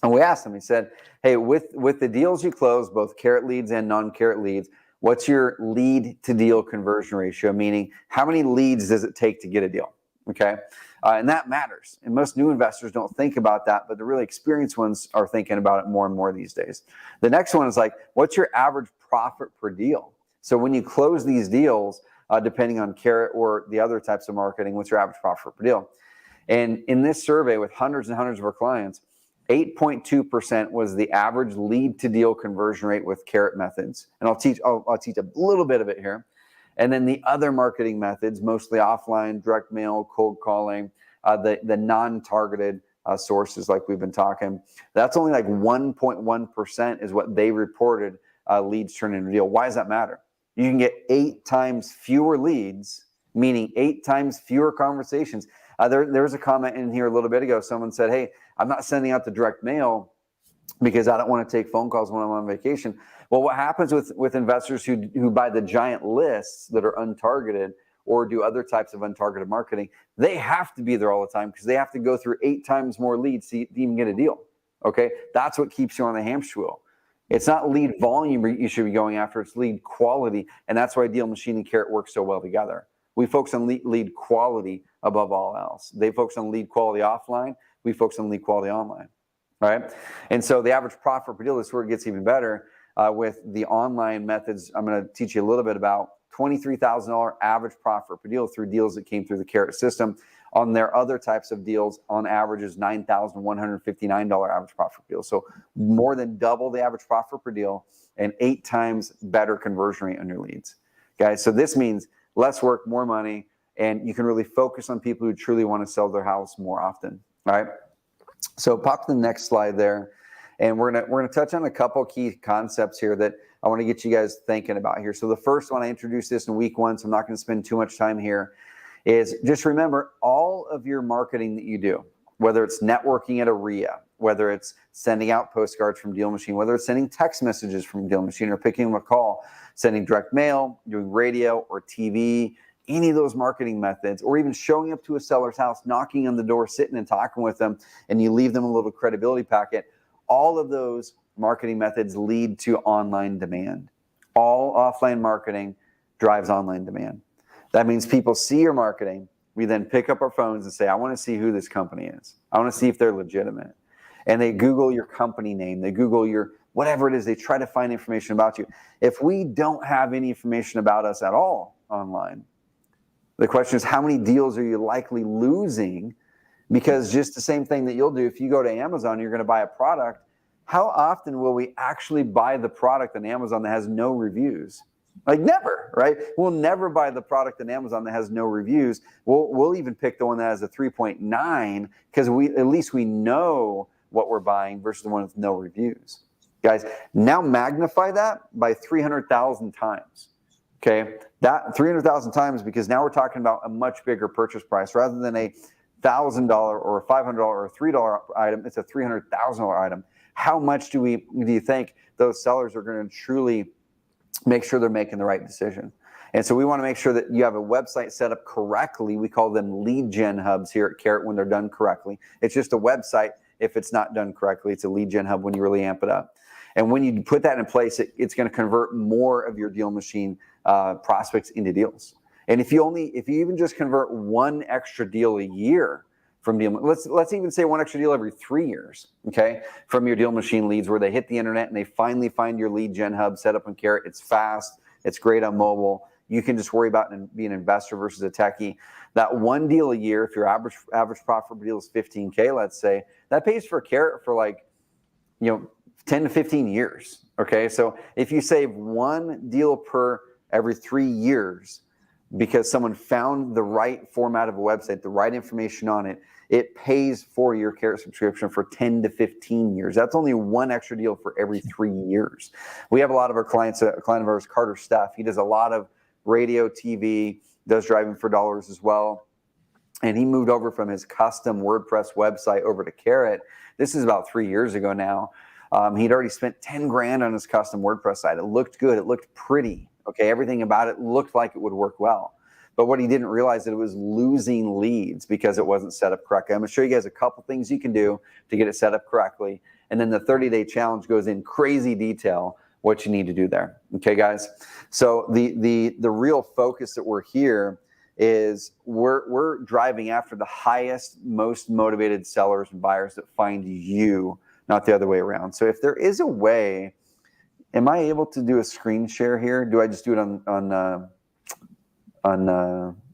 And we asked them, we said, hey, with the deals you close, both Carrot leads and non-Carrot leads, what's your lead to deal conversion ratio? Meaning, how many leads does it take to get a deal? Okay. And that matters. And most new investors don't think about that, but the really experienced ones are thinking about it more and more these days. The next one is like, what's your average profit per deal? So when you close these deals, depending on Carrot or the other types of marketing, what's your average profit per deal? And in this survey with hundreds and hundreds of our clients, 8.2% was the average lead to deal conversion rate with Carrot methods. And I'll teach a little bit of it here. And then the other marketing methods, mostly offline, direct mail, cold calling, the non-targeted sources like we've been talking, that's only like 1.1% is what they reported leads turning into a deal. Why does that matter? You can get 8 times fewer leads, meaning 8 times fewer conversations. There was a comment in here a little bit ago. Someone said, hey, I'm not sending out the direct mail because I don't want to take phone calls when I'm on vacation. Well, what happens with investors who buy the giant lists that are untargeted or do other types of untargeted marketing, they have to be there all the time because they have to go through 8 times more leads to even get a deal. Okay, that's what keeps you on the hamster wheel. It's not lead volume you should be going after, it's lead quality. And that's why DealMachine and Carrot work so well together. We focus on lead quality above all else. They focus on lead quality offline. We focus on lead quality online, right? And so the average profit per deal is where it gets even better with the online methods. I'm going to teach you a little bit about $23,000 average profit per deal through deals that came through the Carrot system. On their other types of deals, on average is $9,159 average profit per deal. So more than double the average profit per deal and 8 times better conversion rate on your leads. Guys, so this means less work, more money, and you can really focus on people who truly want to sell their house more often, right? So pop to the next slide there. And we're gonna touch on a couple key concepts here that I want to get you guys thinking about here. So the first one, I introduced this in week 1, so I'm not going to spend too much time here, is just remember all of your marketing that you do, whether it's networking at a RIA, whether it's sending out postcards from DealMachine, whether it's sending text messages from DealMachine or picking them a call, sending direct mail, doing radio or TV, any of those marketing methods, or even showing up to a seller's house, knocking on the door, sitting and talking with them, and you leave them a little credibility packet. All of those marketing methods lead to online demand. All offline marketing drives online demand. That means people see your marketing. We then pick up our phones and say, I want to see who this company is. I want to see if they're legitimate. And they Google your company name. They Google your whatever it is. They try to find information about you. If we don't have any information about us at all online, the question is, how many deals are you likely losing Because just the same thing that you'll do if you go to Amazon, you're going to buy a product. How often will we actually buy the product on Amazon that has no reviews? Like never, right? We'll never buy the product on Amazon that has no reviews. We'll even pick the one that has a 3.9 because at least we know what we're buying versus the one with no reviews. Guys, now magnify that by 300,000 times. Okay, that 300,000 times, because now we're talking about a much bigger purchase price rather than a $1,000 or a $500 or a $3 item. It's a $300,000 item. How much do you think those sellers are going to truly make sure they're making the right decision? And so we want to make sure that you have a website set up correctly. We call them lead gen hubs here at Carrot when they're done correctly. It's just a website if it's not done correctly. It's a lead gen hub when you really amp it up. And when you put that in place, it's going to convert more of your DealMachine prospects into deals. And if you even just convert one extra deal a year from DealMachine, let's even say one extra deal every 3 years, okay, from your DealMachine leads where they hit the internet and they finally find your lead gen hub set up on Carrot. It's fast. It's great on mobile. You can just worry about being an investor versus a techie. That one deal a year, if your average profit per deal is 15K, let's say, that pays for Carrot for 10 to 15 years, okay? So if you save one deal per every 3 years because someone found the right format of a website, the right information on it, it pays for your Carrot subscription for 10 to 15 years. That's only one extra deal for every 3 years. We have a lot of our clients, a client of ours, Carter Steff, he does a lot of radio, TV, does driving for dollars as well. And he moved over from his custom WordPress website over to Carrot. This is about 3 years ago now. He'd already spent 10 grand on his custom WordPress site. It looked good. It looked pretty. Okay, everything about it looked like it would work well. But what he didn't realize that it was losing leads because it wasn't set up correctly. I'm going to show you guys a couple things you can do to get it set up correctly. And then the 30-day challenge goes in crazy detail what you need to do there. Okay, guys? So the real focus that we're here is we're driving after the highest, most motivated sellers and buyers that find you, not the other way around. So if there is a way, am I able to do a screen share here? Do I just do it on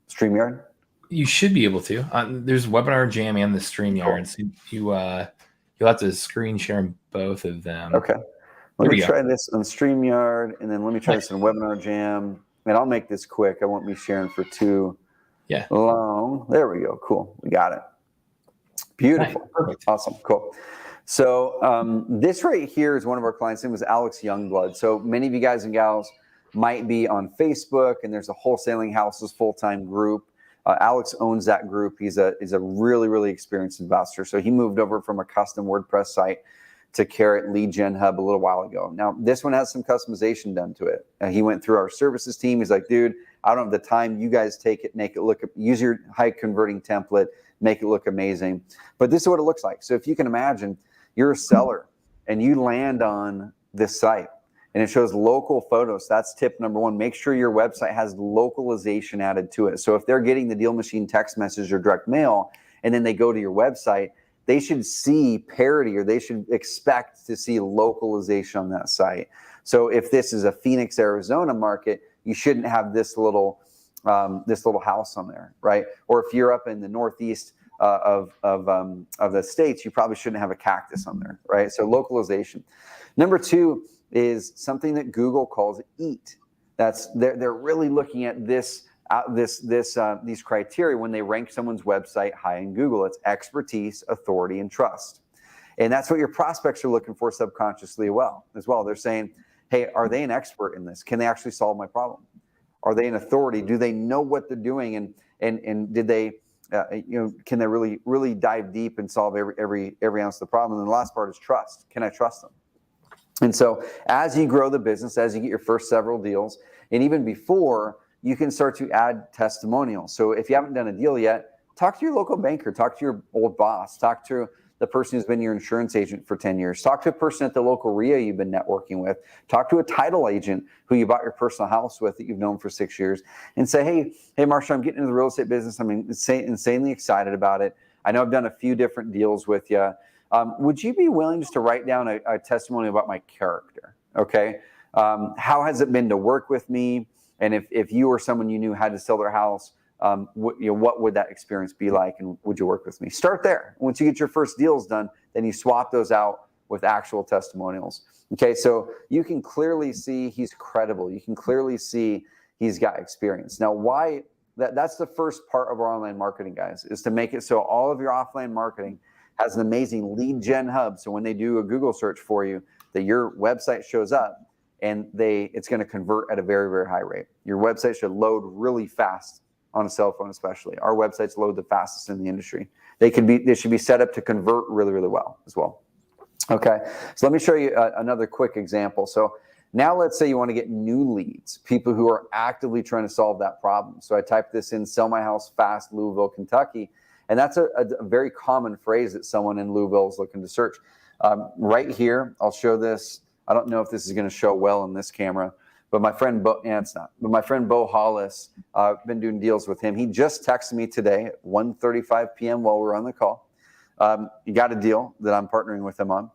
StreamYard? You should be able to. There's Webinar Jam and the StreamYard. So you'll have to screen share on both of them. Okay. Let me try this on StreamYard, and then let me try this on Webinar Jam. And I'll make this quick. I won't be sharing for too long. There we go. Cool. We got it. Beautiful. Nice. Perfect. Awesome. Cool. So this right here is one of our clients. His name was Alex Youngblood. So many of you guys and gals might be on Facebook, and there's a Wholesaling Houses full-time group. Alex owns that group. He's a really, really experienced investor. So he moved over from a custom WordPress site to Carrot Lead Gen Hub a little while ago. Now, this one has some customization done to it. He went through our services team. He's like, dude, I don't have the time. You guys take it, make it look, use your high converting template, make it look amazing. But this is what it looks like. So if you can imagine, you're a seller and you land on this site and it shows local photos. That's tip number one. Make sure your website has localization added to it. So if they're getting the DealMachine text message or direct mail and then they go to your website, they should see parity, or they should expect to see localization on that site. So if this is a Phoenix, Arizona market, you shouldn't have this little house on there, right? Or if you're up in the Northeast of the States, you probably shouldn't have a cactus on there, right? So localization. Number two is something that Google calls EAT. They're really looking at these criteria when they rank someone's website high in Google. It's expertise, authority, and trust. And that's what your prospects are looking for subconsciously as well. They're saying, hey, are they an expert in this? Can they actually solve my problem? Are they an authority? Do they know what they're doing? And did they, can they really dive deep and solve every ounce of the problem? And the last part is trust. Can I trust them? And so as you grow the business, as you get your first several deals, and even before, you can start to add testimonials. So if you haven't done a deal yet, talk to your local banker, talk to your old boss, talk to the person who's been your insurance agent for 10 years, talk to a person at the local RIA you've been networking with, talk to a title agent who you bought your personal house with that you've known for 6 years, and say, hey, Marsha, I'm getting into the real estate business. I'm insanely excited about it. I know I've done a few different deals with you. Would you be willing just to write down a testimony about my character? Okay. How has it been to work with me? And if you or someone you knew had to sell their house, what would that experience be like, and would you work with me? Start there. Once you get your first deals done, then you swap those out with actual testimonials. Okay, so you can clearly see he's credible. You can clearly see he's got experience. Now, why? That's the first part of our online marketing, guys, is to make it so all of your offline marketing has an amazing lead gen hub. So when they do a Google search for you, that your website shows up and it's going to convert at a very, very high rate. Your website should load really fast on a cell phone, especially. Our websites load the fastest in the industry. They should be set up to convert really, really well as well. Okay, so let me show you another quick example. So now let's say you want to get new leads, people who are actively trying to solve that problem. So I typed this in, sell my house fast, Louisville, Kentucky. And that's a very common phrase that someone in Louisville is looking to search. Right here, I'll show this. I don't know if this is going to show well in this camera, but my friend Bo, it's not. But my friend Bo Hollis, I've been doing deals with him. He just texted me today at 1:35 p.m. while we're on the call. He got a deal that I'm partnering with him on.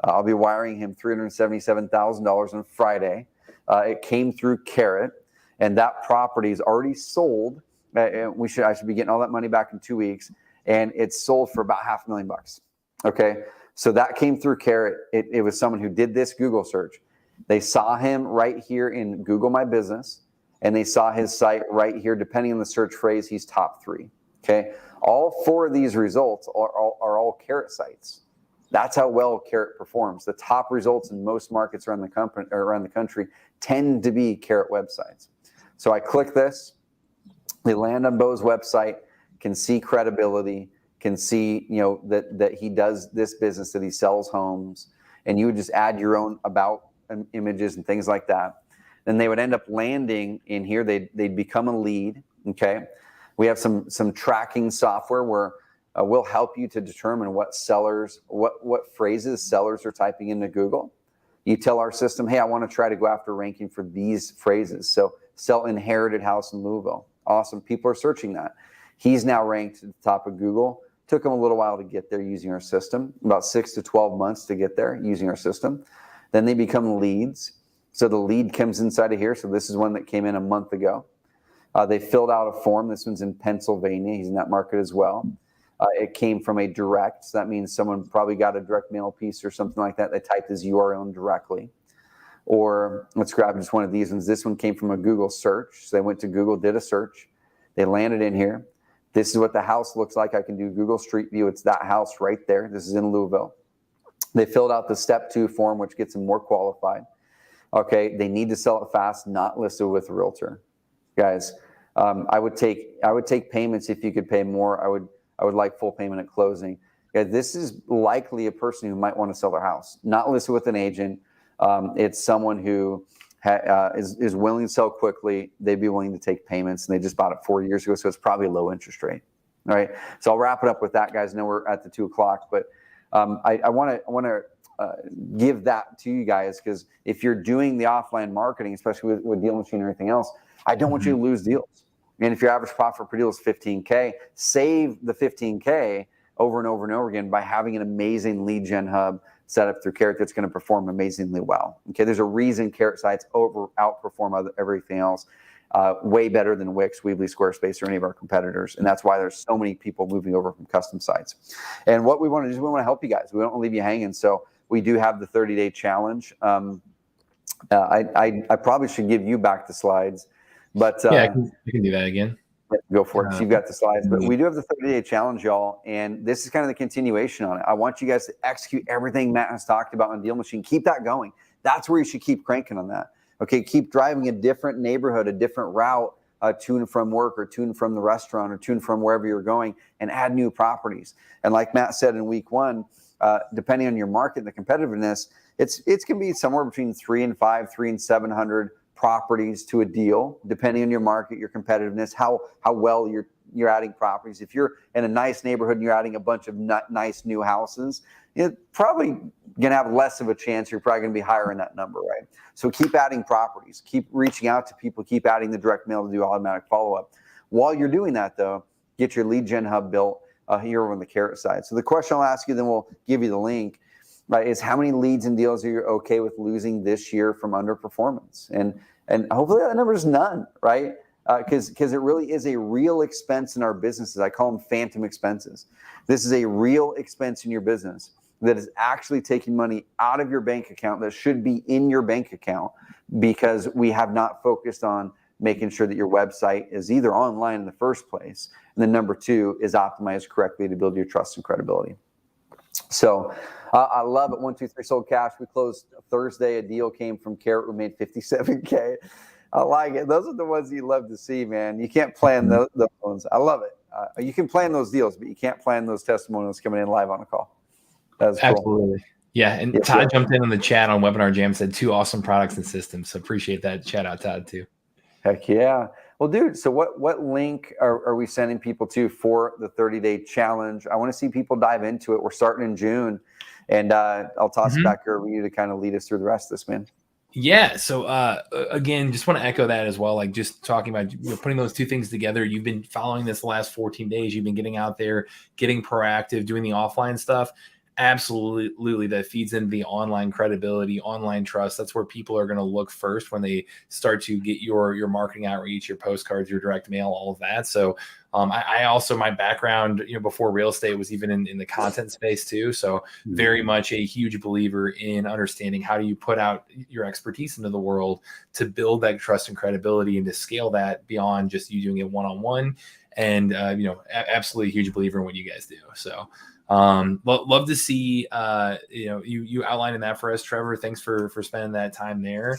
I'll be wiring him $377,000 on Friday. It came through Carrot, and that property is already sold. I should be getting all that money back in 2 weeks, and it's sold for about $500,000. Okay, so that came through Carrot. It was someone who did this Google search. They saw him right here in Google My Business, and they saw his site right here. Depending on the search phrase, he's top 3. Okay, all 4 of these results are all Carrot sites. That's how well Carrot performs. The top results in most markets around the country tend to be Carrot websites. So I click this. They land on Bo's website, can see credibility, can see that he does this business, that he sells homes, and you would just add your own about images and things like that. Then they would end up landing in here. They'd become a lead. Okay, we have some tracking software where we'll help you to determine what phrases sellers are typing into Google. You tell our system, hey, I want to try to go after ranking for these phrases. So sell inherited house in Louisville. Awesome. People are searching that. He's now ranked at the top of Google. Took him a little while to get there using our system, about 6 to 12 months to get there using our system. Then they become leads. So the lead comes inside of here. So this is one that came in a month ago. They filled out a form. This one's in Pennsylvania. He's in that market as well. It came from a direct. So that means someone probably got a direct mail piece or something like that. They typed his URL in directly. Or let's grab just one of these ones. This one came from a Google search. So they went to Google, did a search. They landed in here. This is what the house looks like. I can do Google Street View. It's that house right there. This is in Louisville. They filled out the step 2 form, which gets them more qualified. Okay, they need to sell it fast, not listed with a realtor. Guys, I would take payments if you could pay more. I would like full payment at closing. Guys, this is likely a person who might want to sell their house, not listed with an agent. It's someone who is willing to sell quickly. They'd be willing to take payments, and they just bought it 4 years ago, so it's probably a low interest rate. All right, so I'll wrap it up with that, guys. I know we're at the 2 o'clock, but I want to give that to you guys, because if you're doing the offline marketing, especially with DealMachine and everything else, I don't want you to lose deals. And if your average profit per deal is $15K, save the $15K over and over and over again by having an amazing lead gen hub set up through Carrot that's going to perform amazingly well. Okay, there's a reason Carrot sites outperform everything else way better than Wix, Weebly, Squarespace, or any of our competitors. And that's why there's so many people moving over from custom sites. And what we want to do is we want to help you guys. We don't want to leave you hanging. So we do have the 30-day challenge. I probably should give you back the slides. But yeah, I can do that again. Go for it. You've got the slides. But we do have the 30-day challenge, y'all. And this is kind of the continuation on it. I want you guys to execute everything Matt has talked about on DealMachine. Keep that going. That's where you should keep cranking on that. Okay, keep driving a different neighborhood, a different route, to and from work, or to and from the restaurant, or to and from wherever you're going, and add new properties. And like Matt said in week 1, depending on your market and the competitiveness, it's going to be somewhere between 3 and 5, 3 and 700 properties to a deal, depending on your market, your competitiveness, how well you're adding properties. If you're in a nice neighborhood and you're adding a bunch of nice new houses, you're probably going to have less of a chance. You're probably going to be higher in that number, right? So keep adding properties, keep reaching out to people, keep adding the direct mail to do automatic follow-up. While you're doing that, though, get your lead gen hub built here on the Carrot side. So the question I'll ask you, then we'll give you the link, right, is how many leads and deals are you okay with losing this year from underperformance? And hopefully that number is none, right? because it really is a real expense in our businesses. I call them phantom expenses. This is a real expense in your business that is actually taking money out of your bank account that should be in your bank account, because we have not focused on making sure that your website is either online in the first place, and then number two is optimized correctly to build your trust and credibility. So I love it. 123 sold cash. We closed Thursday. A deal came from Carrot. We made $57K. I like it. Those are the ones you love to see, man. You can't plan those ones. I love it. You can plan those deals, but you can't plan those testimonials coming in live on a call. That's cool. Absolutely. Yeah. And Todd jumped in on the chat on Webinar Jam, said 2 awesome products and systems. So appreciate that. Shout out, Todd, too. Heck yeah. Well, dude, so what link are we sending people to for the 30-day challenge? I want to see people dive into it. We're starting in June, and I'll toss it back over you to kind of lead us through the rest of this, man. Yeah. So again, just want to echo that as well. Like just talking about putting those two things together. You've been following this the last 14 days. You've been getting out there, getting proactive, doing the offline stuff. Absolutely, that feeds into the online credibility, online trust. That's where people are going to look first when they start to get your marketing outreach, your postcards, your direct mail, all of that. So I also, my background, before real estate was even in the content space too. So very much a huge believer in understanding how do you put out your expertise into the world to build that trust and credibility and to scale that beyond just you doing it one-on-one. And, absolutely a huge believer in what you guys do. So love to see, you outlining that for us, Trevor. Thanks for spending that time there.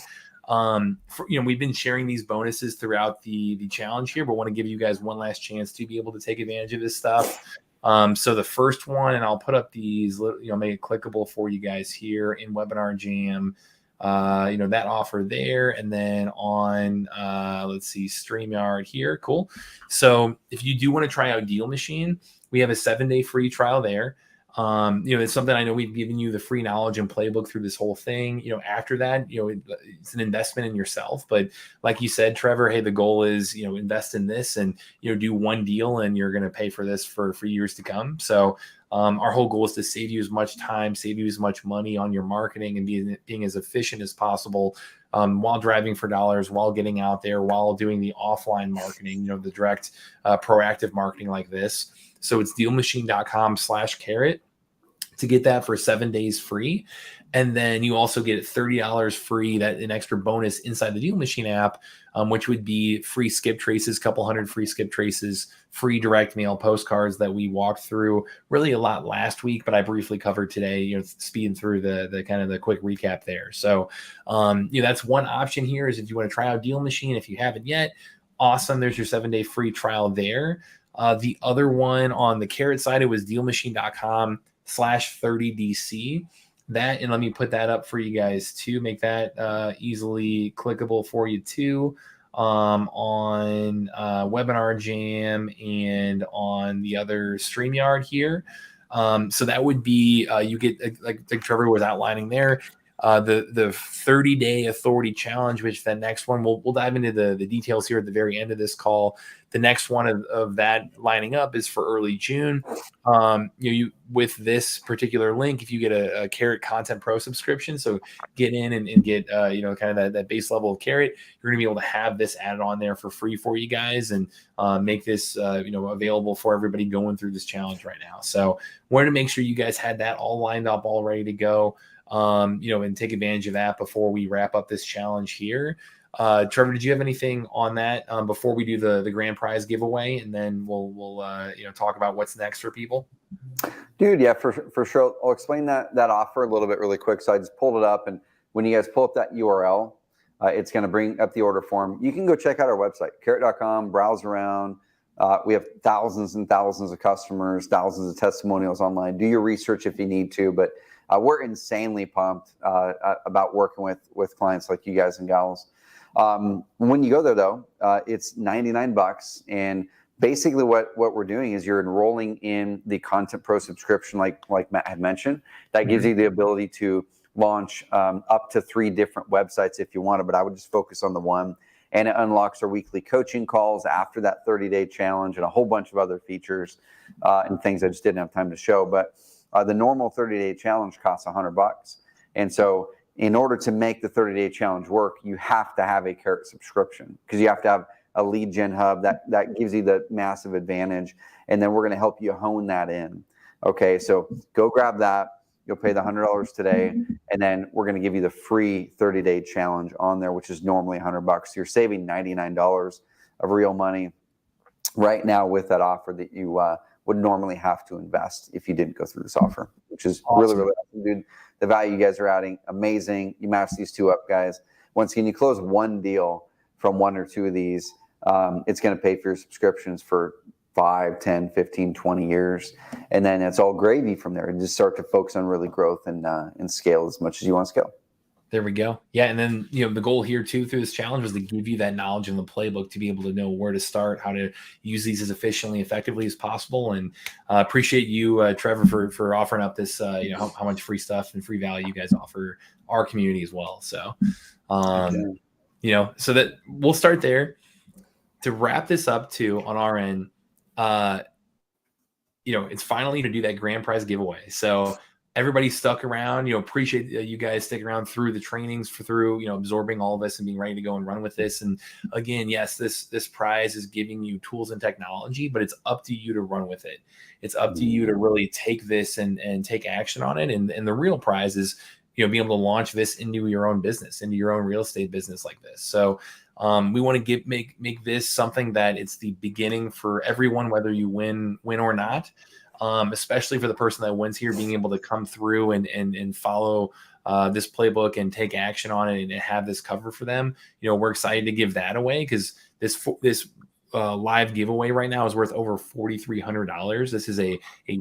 We've been sharing these bonuses throughout the challenge here, but want to give you guys one last chance to be able to take advantage of this stuff. So the first one, and I'll put up these, make it clickable for you guys here in Webinar Jam. That offer there, and then on let's see, StreamYard here. Cool. So if you do want to try out DealMachine, we have a 7-day free trial there. It's something I know we've given you the free knowledge and playbook through this whole thing. After that, it's an investment in yourself. But like you said, Trevor, hey, the goal is, invest in this and, do one deal and you're going to pay for this for years to come. So our whole goal is to save you as much time, save you as much money on your marketing and being as efficient as possible while driving for dollars, while getting out there, while doing the offline marketing, the direct proactive marketing like this. So it's DealMachine.com/carrot to get that for 7 days free. And then you also get $30 free, that an extra bonus inside the DealMachine app, which would be free skip traces, couple hundred free skip traces, free direct mail postcards that we walked through really a lot last week, but I briefly covered today, speeding through the kind of the quick recap there. So, that's one option here is if you want to try out DealMachine, if you haven't yet, awesome. There's your 7-day free trial there. The other one on the Carrot side, it was DealMachine.com/30DC. That, and let me put that up for you guys too, make that easily clickable for you too, on Webinar Jam and on the other StreamYard here. So that would be, you get, like Trevor was outlining there, the 30-day authority challenge, which the next one, we'll dive into the details here at the very end of this call. The next one of that lining up is for early June. You with this particular link, if you get a Carrot Content Pro subscription, so get in and get kind of that base level of Carrot, you're gonna be able to have this added on there for free for you guys and make this available for everybody going through this challenge right now. So wanted to make sure you guys had that all lined up, all ready to go. And take advantage of that before we wrap up this challenge here. Trevor, did you have anything on that before we do the grand prize giveaway, and then we'll talk about what's next for people? Dude, yeah, for sure. I'll explain that offer a little bit really quick. So I just pulled it up, and when you guys pull up that URL, it's going to bring up the order form. You can go check out our website, carrot.com, browse around. We have thousands and thousands of customers, thousands of testimonials online. Do your research if you need to, but we're insanely pumped about working with clients like you guys and gals. When you go there, though, it's $99, and basically what we're doing is you're enrolling in the Content Pro subscription, like Matt had mentioned. That gives you the ability to launch up to 3 different websites if you want to, but I would just focus on the one. And it unlocks our weekly coaching calls after that 30-day challenge and a whole bunch of other features and things I just didn't have time to show. But the normal 30-day challenge costs $100. And so in order to make the 30-day challenge work, you have to have a Carrot subscription, because you have to have a lead gen hub. That gives you the massive advantage. And then we're going to help you hone that in. Okay, so go grab that. You'll pay the $100 today, and then we're going to give you the free 30-day challenge on there, which is normally $100. So you're saving $99 of real money right now with that offer that you would normally have to invest if you didn't go through this offer, which is awesome. Really awesome, dude. The value you guys are adding, amazing. You match these two up, guys. Once again, you close one deal from one or two of these, it's going to pay for your subscriptions for 5, 10, 15, 20 years. And then it's all gravy from there. And just start to focus on really growth and scale as much as you want to scale. There we go. Yeah. And then, the goal here too, through this challenge was to give you that knowledge in the playbook to be able to know where to start, how to use these as efficiently, effectively as possible. And appreciate you, Trevor, for offering up this, how much free stuff and free value you guys offer our community as well. So, so that we'll start there. To wrap this up too on our end, it's finally to do that grand prize giveaway. So everybody stuck around, appreciate you guys sticking around through the trainings, through, absorbing all of this and being ready to go and run with this. And again, yes, this prize is giving you tools and technology, but it's up to you to run with it. It's up to you to really take this and take action on it. And the real prize is, being able to launch this into your own business, into your own real estate business like this. So we want to make this something that it's the beginning for everyone, whether you win or not. Especially for the person that wins here, being able to come through and follow this playbook and take action on it and have this cover for them. We're excited to give that away because this live giveaway right now is worth over $4,300. This is a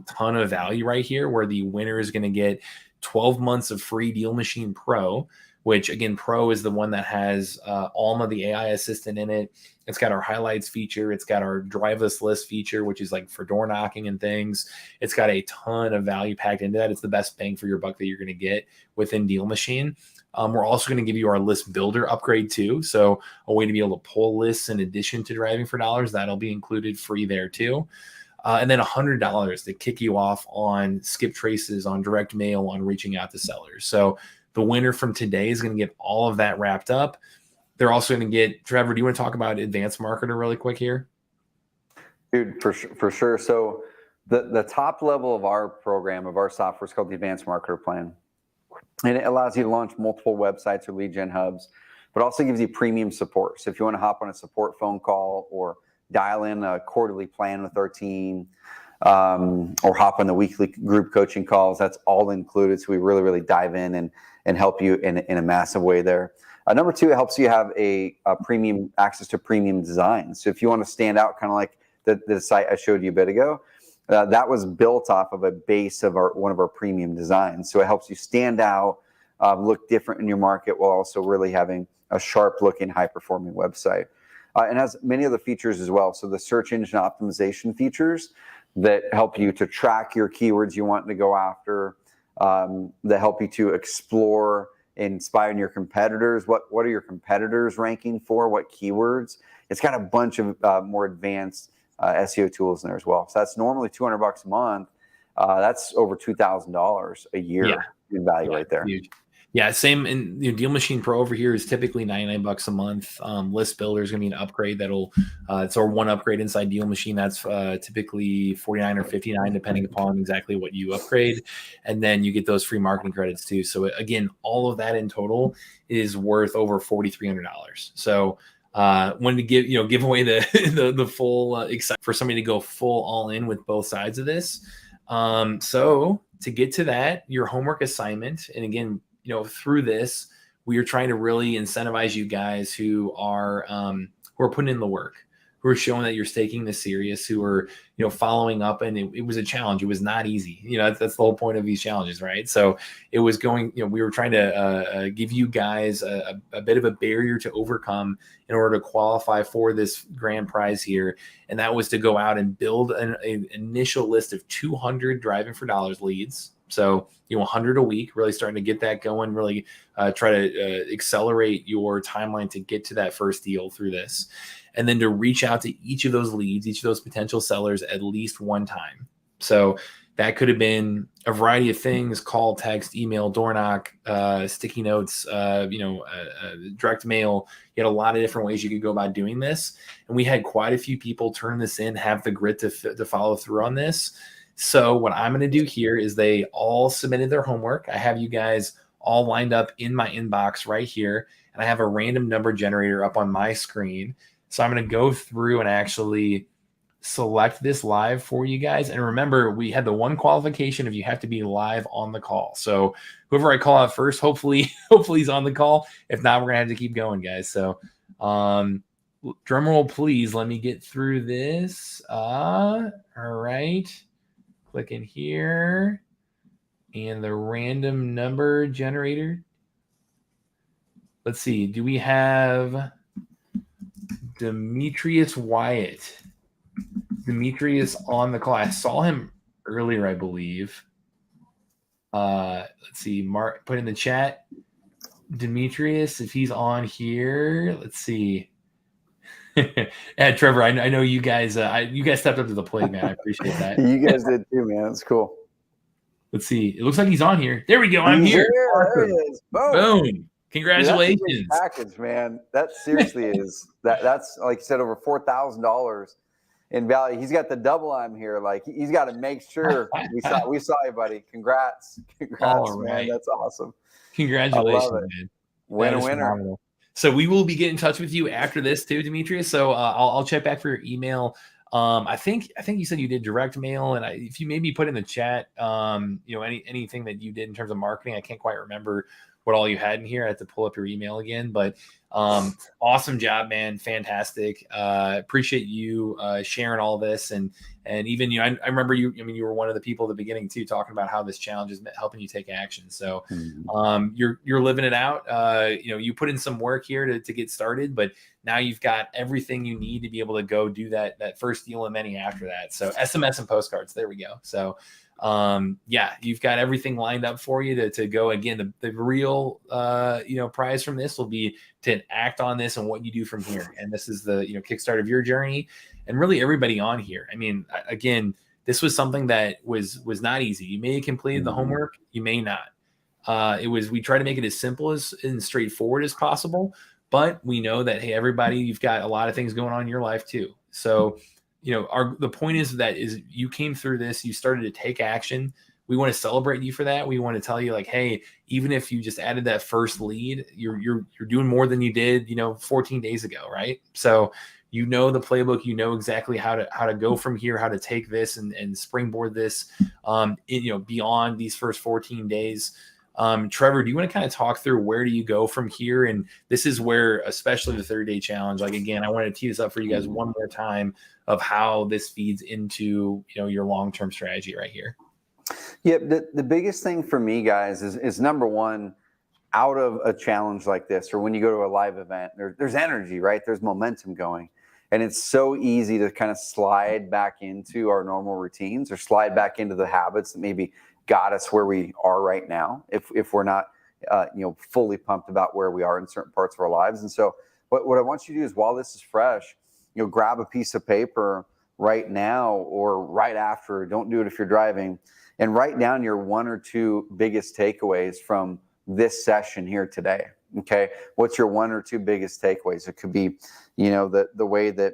ton of value right here, where the winner is going to get 12 months of free DealMachine Pro, which again, Pro is the one that has Alma, the AI assistant in it. It's got our highlights feature. It's got our driveless list feature, which is like for door knocking and things. It's got a ton of value packed into that. It's the best bang for your buck that you're going to get within DealMachine. We're also going to give you our list builder upgrade too. So a way to be able to pull lists in addition to driving for dollars, that'll be included free there too. And then $100 to kick you off on skip traces, on direct mail, on reaching out to sellers. So the winner from today is going to get all of that wrapped up. They're also going to get, Trevor, do you want to talk about Advanced Marketer really quick here? Dude, for sure. So the top level of our program, of our software, is called the Advanced Marketer Plan. And it allows you to launch multiple websites or lead gen hubs, but also gives you premium support. So if you want to hop on a support phone call or dial in a quarterly plan with our team, or hop on the weekly group coaching calls, that's all included. So we really dive in and help you in a massive way there. Number two, it helps you have a premium access to premium design. So if you want to stand out, kind of like the site I showed you a bit ago, that was built off of a base of one of our premium designs. So it helps you stand out, look different in your market, while also really having a sharp looking, high performing website. And has many other features as well. So the search engine optimization features that help you to track your keywords you want to go after, that help you to explore and spy on your competitors. What are your competitors ranking for? What keywords? It's got a bunch of more advanced SEO tools in there as well. So that's normally $200 a month. That's over $2,000 a year in value right there. Huge. Yeah, same. And DealMachine Pro over here is typically $99 a month. List Builder is going to be an upgrade that'll it's our one upgrade inside DealMachine. That's typically $49 or $59, depending upon exactly what you upgrade. And then you get those free marketing credits too. So again, all of that in total is worth over $4,300. So when to give away the full excitement for somebody to go full all in with both sides of this. So to get to that, your homework assignment, and again, through this, we are trying to really incentivize you guys who are putting in the work, who are showing that you're taking this serious, who are, following up. And it was a challenge. It was not easy. That's the whole point of these challenges, right? So it was we were trying to give you guys a bit of a barrier to overcome in order to qualify for this grand prize here. And that was to go out and build an initial list of 200 driving for dollars leads. So, 100 a week, really starting to get that going, really try to accelerate your timeline to get to that first deal through this. And then to reach out to each of those leads, each of those potential sellers at least one time. So that could have been a variety of things: call, text, email, door knock, sticky notes, direct mail. You had a lot of different ways you could go about doing this. And we had quite a few people turn this in, have the grit to follow through on this. So what I'm going to do here is they all submitted their homework. I have you guys all lined up in my inbox right here. And I have a random number generator up on my screen. So I'm going to go through and actually select this live for you guys. And remember, we had the one qualification of you have to be live on the call. So whoever I call out first, hopefully he's on the call. If not, we're gonna have to keep going, guys. So drum roll, please. Let me get through this. All right. Click in here. And the random number generator. Let's see. Do we have Demetrius Wyatt? Demetrius on the call. I saw him earlier, I believe. Let's see. Mark put in the chat. Demetrius, if he's on here, let's see. And Trevor, I know you guys. You guys stepped up to the plate, man. I appreciate that. You guys did too, man. It's cool. Let's see. It looks like he's on here. There we go. I'm here. There he is. Boom. Congratulations. Dude, that's a big package, man. That seriously is. That's like you said, over $4,000 in value. He's got the double I'm here. Like he's got to make sure we saw you, buddy. Congrats, All right. man. That's awesome. Congratulations, man. Winner. Phenomenal. So we will be getting in touch with you after this too, Demetrius. So I'll check back for your email. I think you said you did direct mail, and if you maybe put in the chat, anything that you did in terms of marketing, I can't quite remember what all you had in here. I have to pull up your email again, but awesome job, man. Fantastic. Appreciate you sharing all this. And even, I remember you were one of the people at the beginning too, talking about how this challenge is helping you take action. So you're living it out. You put in some work here to get started, but now you've got everything you need to be able to go do that first deal and many after that. So SMS and postcards, there we go. So you've got everything lined up for you to go. Again, the real prize from this will be to act on this and what you do from here. And this is the kickstart of your journey, and really everybody on here. I mean, again, this was something that was not easy. You may have completed the homework, you may not. We try to make it as simple and straightforward as possible, but we know that, hey, everybody, you've got a lot of things going on in your life too. So the point is you came through this, you started to take action. We want to celebrate you for that. We want to tell you, like, hey, even if you just added that first lead, you're doing more than you did, 14 days ago, right? So the playbook, exactly how to go from here, how to take this and springboard this, beyond these first 14 days. Trevor, do you want to kind of talk through where do you go from here? And this is where, especially the 30-day challenge, like, again, I want to tee this up for you guys one more time of how this feeds into, your long-term strategy right here. Yeah. The biggest thing for me, guys, is number one, out of a challenge like this, or when you go to a live event, there's energy, right? There's momentum going. And it's so easy to kind of slide back into our normal routines or slide back into the habits that maybe got us where we are right now, if we're not, fully pumped about where we are in certain parts of our lives. And so what I want you to do is, while this is fresh, grab a piece of paper right now or right after. Don't do it if you're driving, and write down your one or two biggest takeaways from this session here today. Okay. What's your one or two biggest takeaways? It could be, the way that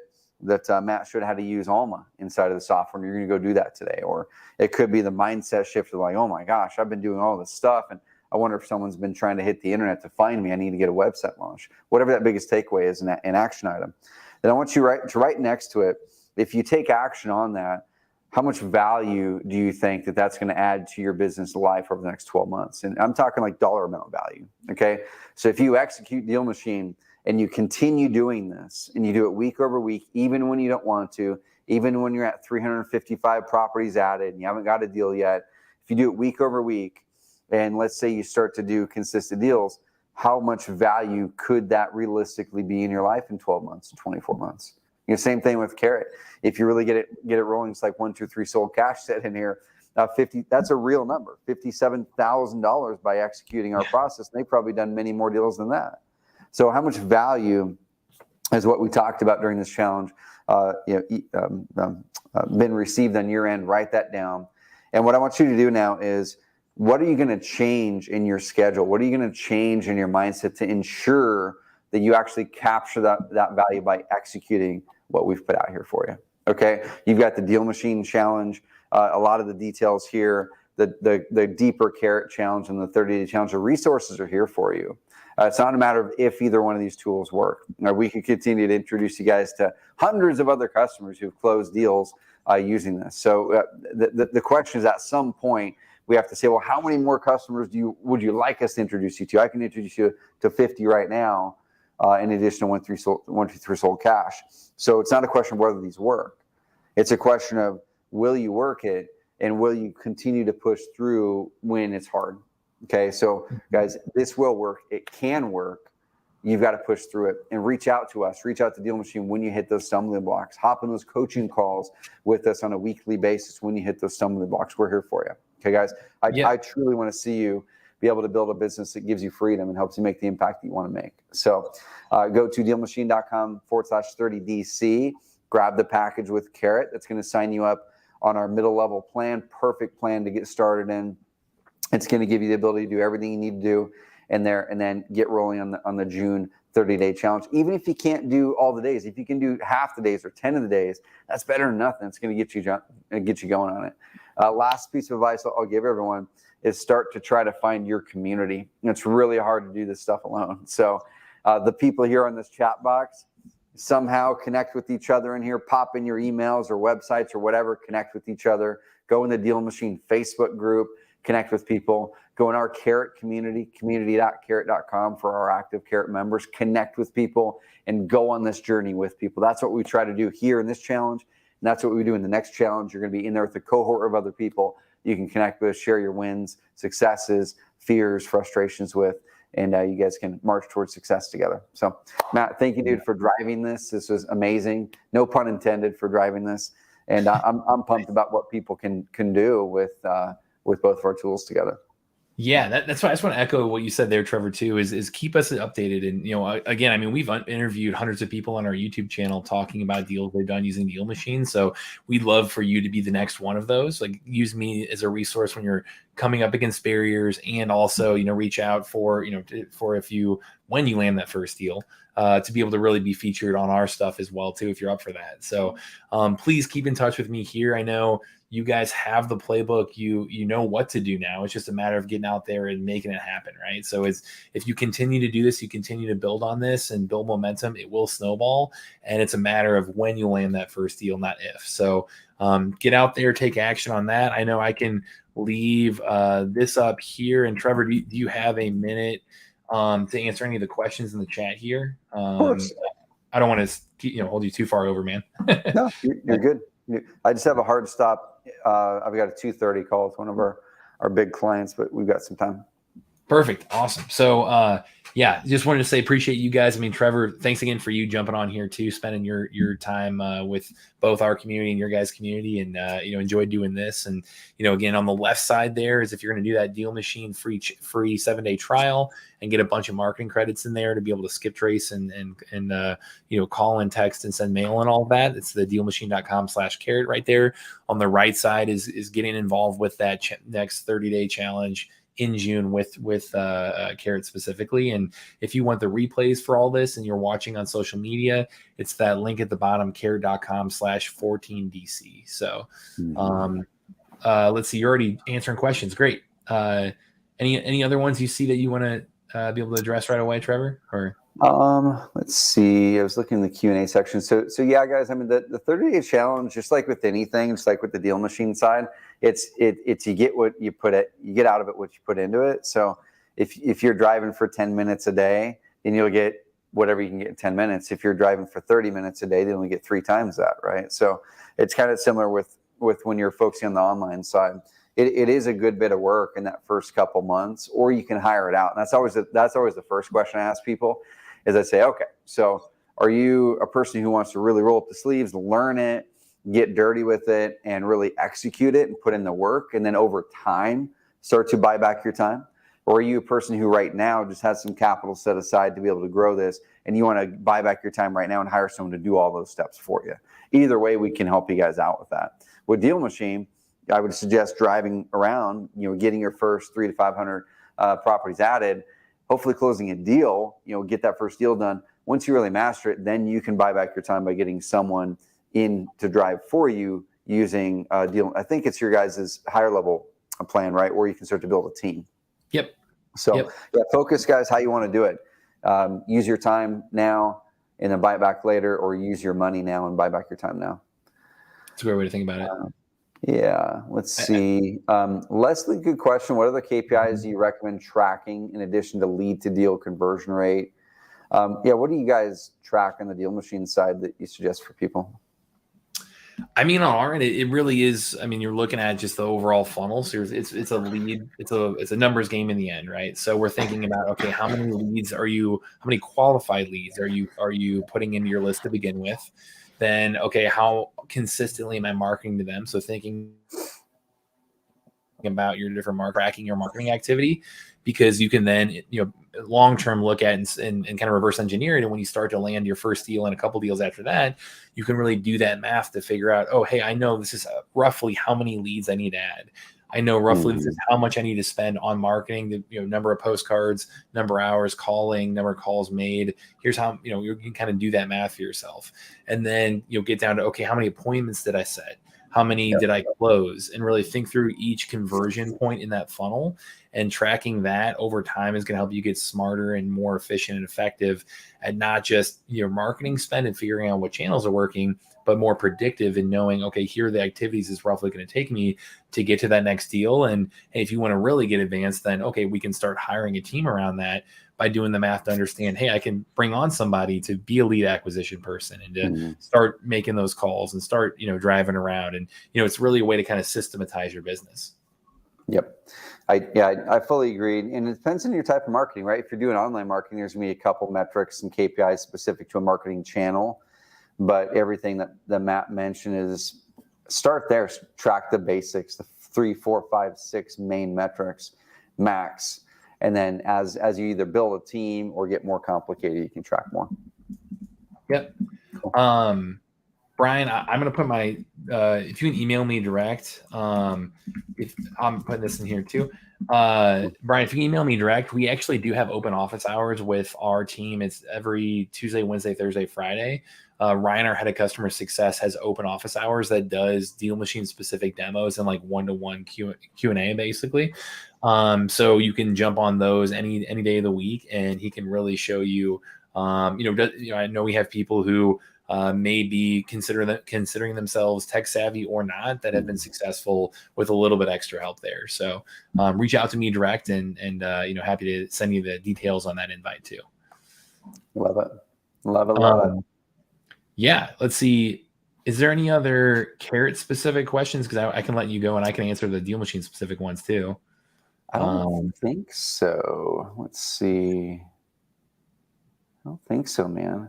Matt showed how to use Alma inside of the software, and you're going to go do that today. Or it could be the mindset shift of like, oh my gosh, I've been doing all this stuff, and I wonder if someone's been trying to hit the internet to find me. I need to get a website launched. Whatever that biggest takeaway is, an action item. Then I want you to write next to it, if you take action on that, how much value do you think that's going to add to your business life over the next 12 months? And I'm talking like dollar amount value. Okay. So if you execute DealMachine and you continue doing this, and you do it week over week, even when you don't want to, even when you're at 355 properties added and you haven't got a deal yet, if you do it week over week, and let's say you start to do consistent deals, how much value could that realistically be in your life in 12 months, 24 months? Same thing with Carrot. If you really get it rolling, it's like 1, 2, 3 sold cash set in here. 50, that's a real number, $57,000 by executing our process. And they've probably done many more deals than that. So how much value is what we talked about during this challenge been received on your end, write that down. And what I want you to do now is, what are you going to change in your schedule? What are you going to change in your mindset to ensure that you actually capture that value by executing what we've put out here for you? Okay, you've got the DealMachine challenge, a lot of the details here, the deeper carrot challenge and the 30-day challenge. The resources are here for you. It's not a matter of if either one of these tools work. We could continue to introduce you guys to hundreds of other customers who've closed deals using this. So the question is, at some point, we have to say, well, how many more customers would you like us to introduce you to? I can introduce you to 50 right now, in addition to 1, 2, 3 sold cash. So it's not a question of whether these work. It's a question of, will you work it, and will you continue to push through when it's hard? Okay, so guys, this will work. It can work. You've got to push through it and reach out to us. Reach out to DealMachine when you hit those stumbling blocks. Hop in those coaching calls with us on a weekly basis when you hit those stumbling blocks. We're here for you. Okay, guys, I truly want to see you be able to build a business that gives you freedom and helps you make the impact that you want to make. So go to DealMachine.com/30DC. Grab the package with Carrot. That's going to sign you up on our middle level plan. Perfect plan to get started in. It's going to give you the ability to do everything you need to do in there, and then get rolling on the June 30-day challenge. Even if you can't do all the days, if you can do half the days or 10 of the days, that's better than nothing. It's going to get you going on it. Last piece of advice I'll give everyone is start to try to find your community. It's really hard to do this stuff alone. So the people here on this chat box, somehow connect with each other in here, pop in your emails or websites or whatever, connect with each other, go in the DealMachine Facebook group, connect with people, go in our Carrot community, community.carrot.com for our active Carrot members, connect with people and go on this journey with people. That's what we try to do here in this challenge. And that's what we do in the next challenge. You're going to be in there with a cohort of other people you can connect with, share your wins, successes, fears, frustrations with, and you guys can march towards success together. So Matt, thank you, dude, for driving this. This was amazing. No pun intended for driving this. And I'm pumped about what people can do with both of our tools together. Yeah, that's why I just want to echo what you said there, Trevor, too, is keep us updated. And, again, I mean, we've interviewed hundreds of people on our YouTube channel talking about deals they've done using DealMachine. So we'd love for you to be the next one of those. Like, use me as a resource when you're coming up against barriers, and also, reach out for when you land that first deal, to be able to really be featured on our stuff as well, too, if you're up for that. So please keep in touch with me here. I know you guys have the playbook. You know what to do now. It's just a matter of getting out there and making it happen, right? So if you continue to do this, you continue to build on this and build momentum, it will snowball. And it's a matter of when you land that first deal, not if. So get out there, take action on that. I know I can leave this up here. And Trevor, do you have a minute to answer any of the questions in the chat here? Of course. I don't want to hold you too far over, man. No, you're good. I just have a hard stop. I've got a 2:30 call with one of our big clients, but we've got some time. Perfect. Awesome. So, just wanted to say appreciate you guys. I mean, Trevor, thanks again for you jumping on here too, spending your time with both our community and your guys' community, and enjoyed doing this. And again, on the left side there is if you're going to do that DealMachine free 7-day trial and get a bunch of marketing credits in there to be able to skip trace and call and text and send mail and all of that. It's the DealMachine.com/carrot right there. On the right side is getting involved with that next 30-day challenge in June with Carrot specifically. And if you want the replays for all this and you're watching on social media, it's that link at the bottom, carrot.com/14DC. So let's see, you're already answering questions. Great. Any other ones you see that you want to be able to address right away, Trevor? Or let's see. I was looking in the Q&A section. So yeah, guys, I mean, the 30-day challenge, just like with anything, just like with the DealMachine side, it's you get what you get out of it what you put into it. So if you're driving for 10 minutes a day, then you'll get whatever you can get in 10 minutes. If you're driving for 30 minutes a day, then you'll get 3 times that, right? So it's kind of similar with when you're focusing on the online side. It is a good bit of work in that first couple months, or you can hire it out. And that's always the first question I ask people is I say, okay, so are you a person who wants to really roll up the sleeves, learn it, get dirty with it, and really execute it and put in the work, and then over time start to buy back your time? Or are you a person who right now just has some capital set aside to be able to grow this, and you want to buy back your time right now and hire someone to do all those steps for you? Either way, we can help you guys out with that. With DealMachine, I would suggest driving around, getting your first 300 to 500 properties added, hopefully closing a deal, get that first deal done. Once you really master it, then you can buy back your time by getting someone in to drive for you using deal. I think it's your guys' higher level plan, right? Where you can start to build a team. Yep. So yep. Yeah, focus, guys, how you want to do it. Use your time now and then buy it back later, or use your money now and buy back your time now. It's a great way to think about it. Yeah, let's see. Leslie, good question. What other KPIs do you recommend tracking in addition to lead to deal conversion rate? What do you guys track on the DealMachine side that you suggest for people? I mean, on our end, it really is. I mean, you're looking at just the overall funnel. So it's a lead. It's a numbers game in the end, right? So we're thinking about, okay, how many leads are you? How many qualified leads are you putting into your list to begin with? Then, okay, how consistently am I marketing to them? So thinking about your different tracking your marketing activity, because you can then long term look at and kind of reverse engineer it. And when you start to land your first deal and a couple deals after that, you can really do that math to figure out, oh, hey, I know this is roughly how many leads I need to add. I know roughly this is how much I need to spend on marketing, the number of postcards, number of hours calling, number of calls made. Here's how you can kind of do that math for yourself. And then you'll get down to, okay, how many appointments did I set? How many did I close? And really think through each conversion point in that funnel, and tracking that over time is going to help you get smarter and more efficient and effective at not just your marketing spend and figuring out what channels are working, but more predictive in knowing, okay, here are the activities it's roughly going to take me to get to that next deal. And if you want to really get advanced, then, okay, we can start hiring a team around that by doing the math to understand, hey, I can bring on somebody to be a lead acquisition person and to start making those calls and start, driving around. And, it's really a way to kind of systematize your business. Yep. I fully agree. And it depends on your type of marketing, right? If you're doing online marketing, there's going to be a couple metrics and KPIs specific to a marketing channel. But everything that Matt mentioned is start there, track the basics, the 3, 4, 5, 6 main metrics max. And then as you either build a team or get more complicated, you can track more. Yep. Cool. Brian, I'm going to put my, if you can email me direct, if I'm putting this in here too. Brian, if you can email me direct, we actually do have open office hours with our team. It's every Tuesday, Wednesday, Thursday, Friday. Ryan, our head of customer success, has open office hours that does DealMachine specific demos and like one-to-one Q&A basically. So you can jump on those any day of the week, and he can really show you, I know we have people who may be considering themselves tech savvy or not that have been successful with a little bit extra help there. So reach out to me direct, and happy to send you the details on that invite too. Love it. Yeah, let's see. Is there any other Carrot specific questions? Because I can let you go and I can answer the DealMachine specific ones too. I don't think so. Let's see. I don't think so, man.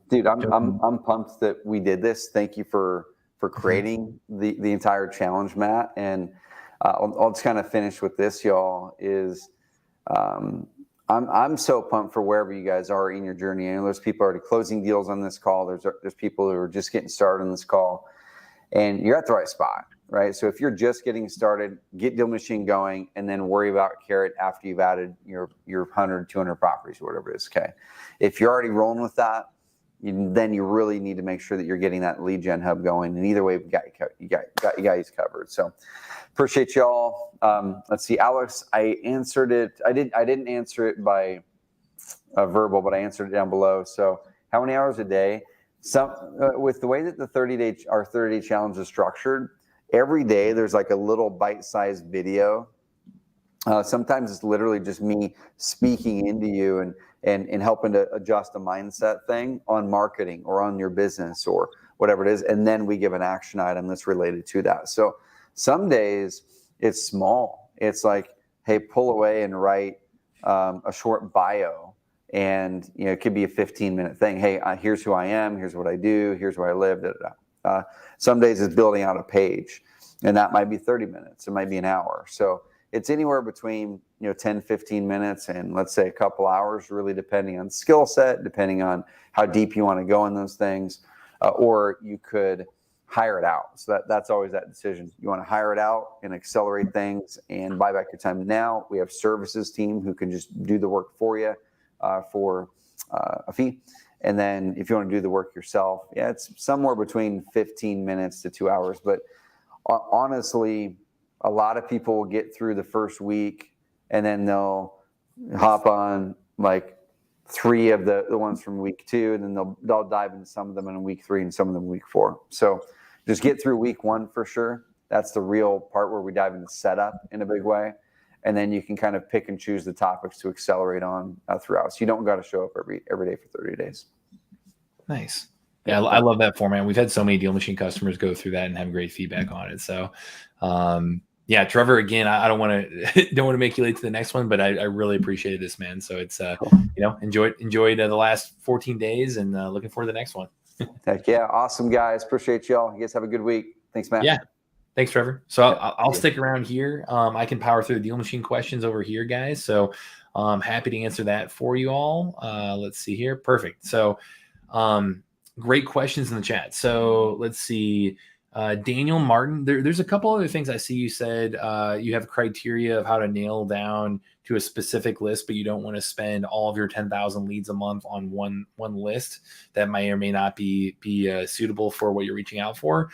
Dude, I'm pumped that we did this. Thank you for creating the entire challenge, Matt. And I'll just kind of finish with this, y'all. Is I'm so pumped for wherever you guys are in your journey. I know there's people already closing deals on this call. There's people who are just getting started on this call, and you're at the right spot, right? So if you're just getting started, get DealMachine going, and then worry about Carrot after you've added your 100, 200 properties or whatever it is. Okay. If you're already rolling with that, then you really need to make sure that you're getting that lead gen hub going. And either way, we got you guys covered. So appreciate y'all. Let's see, Alex, I answered it. I didn't answer it by verbal, but I answered it down below. So how many hours a day? With the way that our 30-day challenge is structured, every day there's like a little bite-sized video. Sometimes it's literally just me speaking into you and helping to adjust a mindset thing on marketing or on your business or whatever it is. And then we give an action item that's related to that. So some days it's small. It's like, hey, pull away and write a short bio. And it could be a 15-minute thing. Hey, here's who I am. Here's what I do. Here's where I live. Da, da, da. Some days it's building out a page, and that might be 30 minutes. It might be an hour. So it's anywhere between 10, 15 minutes and let's say a couple hours, really depending on skill set, depending on how deep you want to go in those things. Or you could hire it out. So that's always that decision. You want to hire it out and accelerate things and buy back your time. Now we have services team who can just do the work for you for a fee. And then if you want to do the work yourself, it's somewhere between 15 minutes to 2 hours. But honestly, a lot of people will get through the first week and then they'll hop on like 3 of the ones from week 2, and then they'll dive into some of them in week 3 and some of them week 4. So just get through week 1 for sure. That's the real part where we dive into setup in a big way. And then you can kind of pick and choose the topics to accelerate on throughout. So you don't got to show up every day for 30 days. Nice. Yeah, I love that format. We've had so many DealMachine customers go through that and have great feedback on it. So, yeah, Trevor, again, I don't want to make you late to the next one, but I really appreciated this, man. So it's, cool. Enjoyed the last 14 days and looking forward to the next one. Heck yeah. Awesome, guys. Appreciate y'all. You guys have a good week. Thanks, Matt. Yeah. Thanks, Trevor. So I'll stick around here. I can power through the DealMachine questions over here, guys. So I'm happy to answer that for you all. Let's see here. Perfect. So great questions in the chat. So let's see. Daniel Martin, there's a couple other things I see you said. You have criteria of how to nail down to a specific list, but you don't want to spend all of your 10,000 leads a month on one list that may or may not be suitable for what you're reaching out for.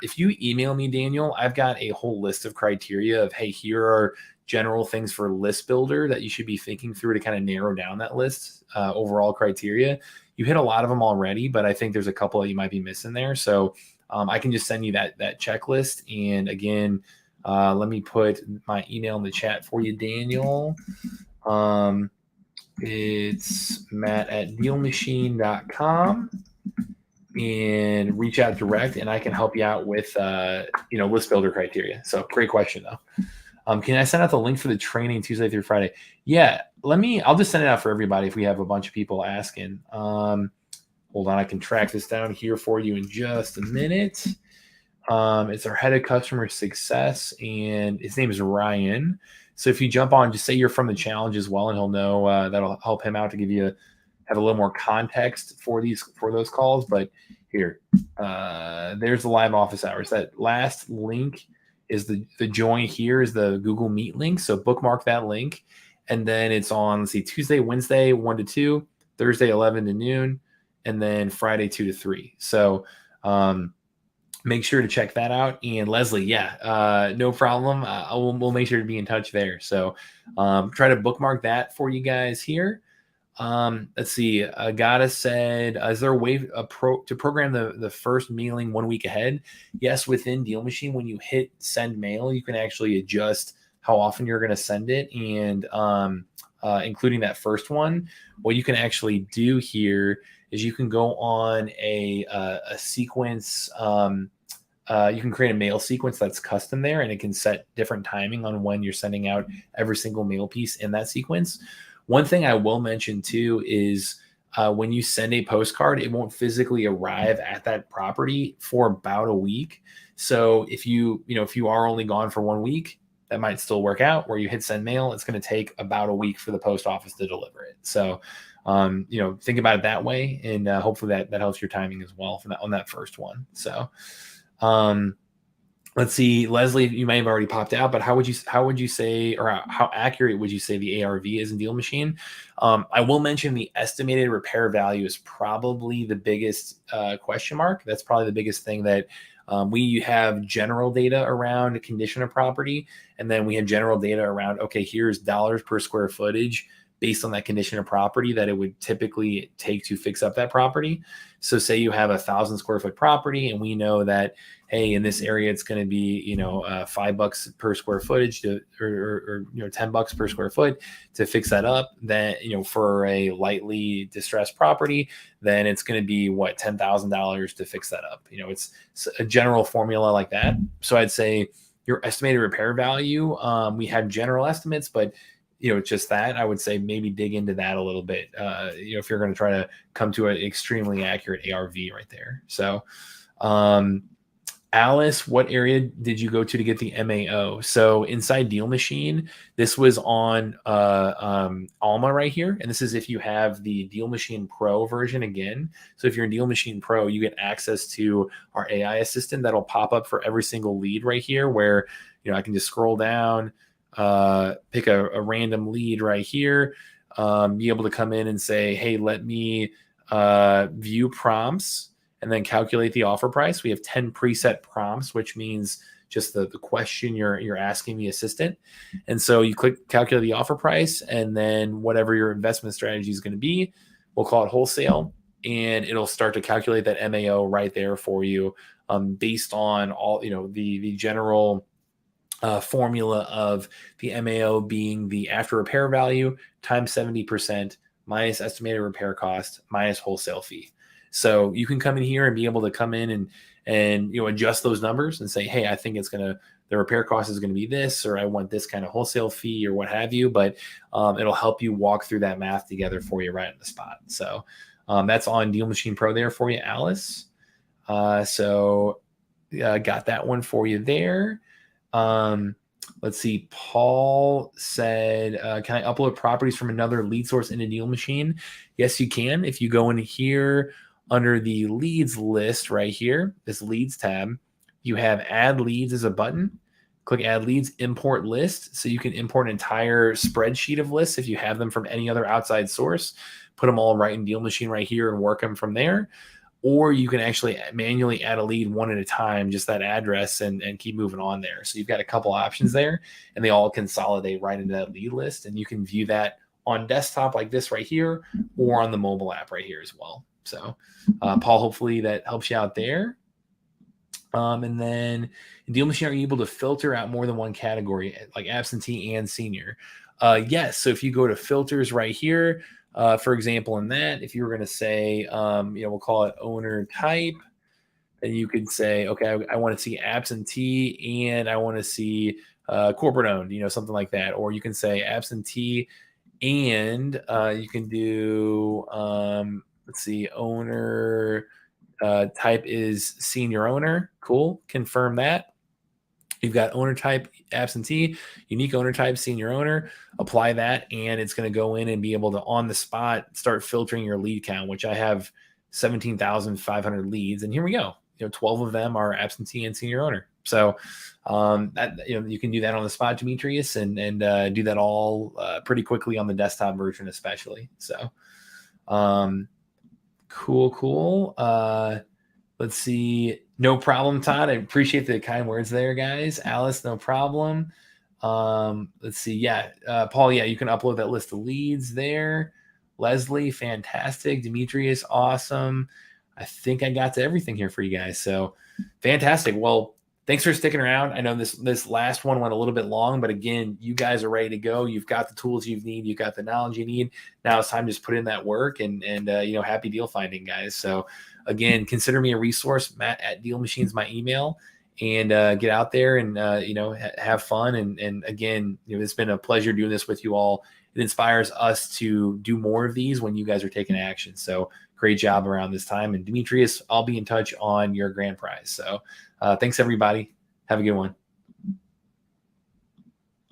If you email me, Daniel, I've got a whole list of criteria of, hey, here are general things for list builder that you should be thinking through to kind of narrow down that list, overall criteria. You hit a lot of them already, but I think there's a couple that you might be missing there. So I can just send you that checklist. And again, let me put my email in the chat for you, Daniel. It's matt@dealmachine.com, and reach out direct and I can help you out with, list builder criteria. So great question though. Can I send out the link for the training Tuesday through Friday? Yeah, I'll just send it out for everybody if we have a bunch of people asking. Hold on, I can track this down here for you in just a minute. It's our head of customer success, and his name is Ryan. So if you jump on, just say you're from the challenge as well, and he'll know. That'll help him out to have a little more context for those calls. But here, there's the live office hours. That last link is the join here is the Google Meet link. So bookmark that link, and then it's on, let's see, Tuesday, Wednesday 1 to 2, Thursday 11 to noon, and then Friday 2 to 3. So make sure to check that out. And Leslie, no problem. We'll make sure to be in touch there. So try to bookmark that for you guys here. Let's see. Agata said, is there a way to program the first mailing 1 week ahead? Yes, within DealMachine, when you hit send mail, you can actually adjust how often you're going to send it, and including that first one. What you can actually do here is you can go on a sequence. You can create a mail sequence that's custom there, and it can set different timing on when you're sending out every single mail piece in that sequence. One thing I will mention too is when you send a postcard, it won't physically arrive at that property for about a week. So if you are only gone for 1 week, that might still work out. Where you hit send mail, it's going to take about a week for the post office to deliver it. So think about it that way, and hopefully that helps your timing as well on that first one. So let's see, Leslie, you may have already popped out, but how would you say, or how accurate would you say the ARV is in DealMachine? I will mention the estimated repair value is probably the biggest question mark. That's probably the biggest thing that we have general data around condition of property, and then we have general data around, okay, here's dollars per square footage based on that condition of property that it would typically take to fix up that property. So say you have 1,000 square foot property, and we know that, hey, in this area, it's going to be, $5 per square footage or $10 per square foot to fix that up. Then, for a lightly distressed property, then it's going to be $10,000 to fix that up. It's a general formula like that. So I'd say your estimated repair value, we have general estimates, but just that, I would say maybe dig into that a little bit, if you're going to try to come to an extremely accurate ARV right there. So Alice, what area did you go to get the MAO? So inside DealMachine, this was on Alma right here. And this is if you have the DealMachine Pro version again. So if you're in DealMachine Pro, you get access to our AI assistant that'll pop up for every single lead right here where, I can just scroll down, pick a random lead right here, be able to come in and say, hey, let me view prompts and then calculate the offer price. We have 10 preset prompts, which means just the question you're asking the assistant. And so you click calculate the offer price, and then whatever your investment strategy is going to be, we'll call it wholesale, and it'll start to calculate that MAO right there for you, based on all the general formula of the MAO being the after repair value times 70% minus estimated repair cost minus wholesale fee. So you can come in here and be able to come in and adjust those numbers and say, hey, I think the repair cost is going to be this, or I want this kind of wholesale fee or what have you. But it'll help you walk through that math together for you right on the spot. So that's on DealMachine Pro there for you, Alice. So got that one for you there. Let's see. Paul said, can I upload properties from another lead source into DealMachine? Yes, you can. If you go in here under the leads list right here, this leads tab, you have add leads as a button. Click add leads, import list. So you can import an entire spreadsheet of lists if you have them from any other outside source, put them all right in DealMachine right here and work them from there. Or you can actually manually add a lead one at a time, just that address, and keep moving on there. So you've got a couple options there, and they all consolidate right into that lead list. And you can view that on desktop like this right here, or on the mobile app right here as well. So Paul, hopefully that helps you out there. And then in DealMachine, are you able to filter out more than one category, like absentee and senior? Yes. So if you go to filters right here, for example, in that, if you were going to say, we'll call it owner type, and you could say, okay, I want to see absentee and I want to see corporate owned, something like that. Or you can say absentee and you can do, let's see, owner type is senior owner. Cool. Confirm that. You've got owner type absentee, unique owner type senior owner. Apply that, and it's going to go in and be able to on the spot start filtering your lead count, which I have 17,500 leads, and here we go. 12 of them are absentee and senior owner. So that you can do that on the spot, Demetrius, and do that all pretty quickly on the desktop version, especially. So cool. Let's see. No problem, Todd. I appreciate the kind words there, guys. Alice, no problem. Let's see. Yeah. Paul, yeah, you can upload that list of leads there. Leslie, fantastic. Demetrius, awesome. I think I got to everything here for you guys. So fantastic. Well, thanks for sticking around. I know this last one went a little bit long, but again, you guys are ready to go. You've got the tools you need. You've got the knowledge you need. Now it's time to just put in that work and happy deal finding, guys. So again, consider me a resource. Matt at DealMachine is my email, and get out there and have fun. And again, it's been a pleasure doing this with you all. It inspires us to do more of these when you guys are taking action. So great job around this time. And Demetrius, I'll be in touch on your grand prize. So thanks everybody. Have a good one.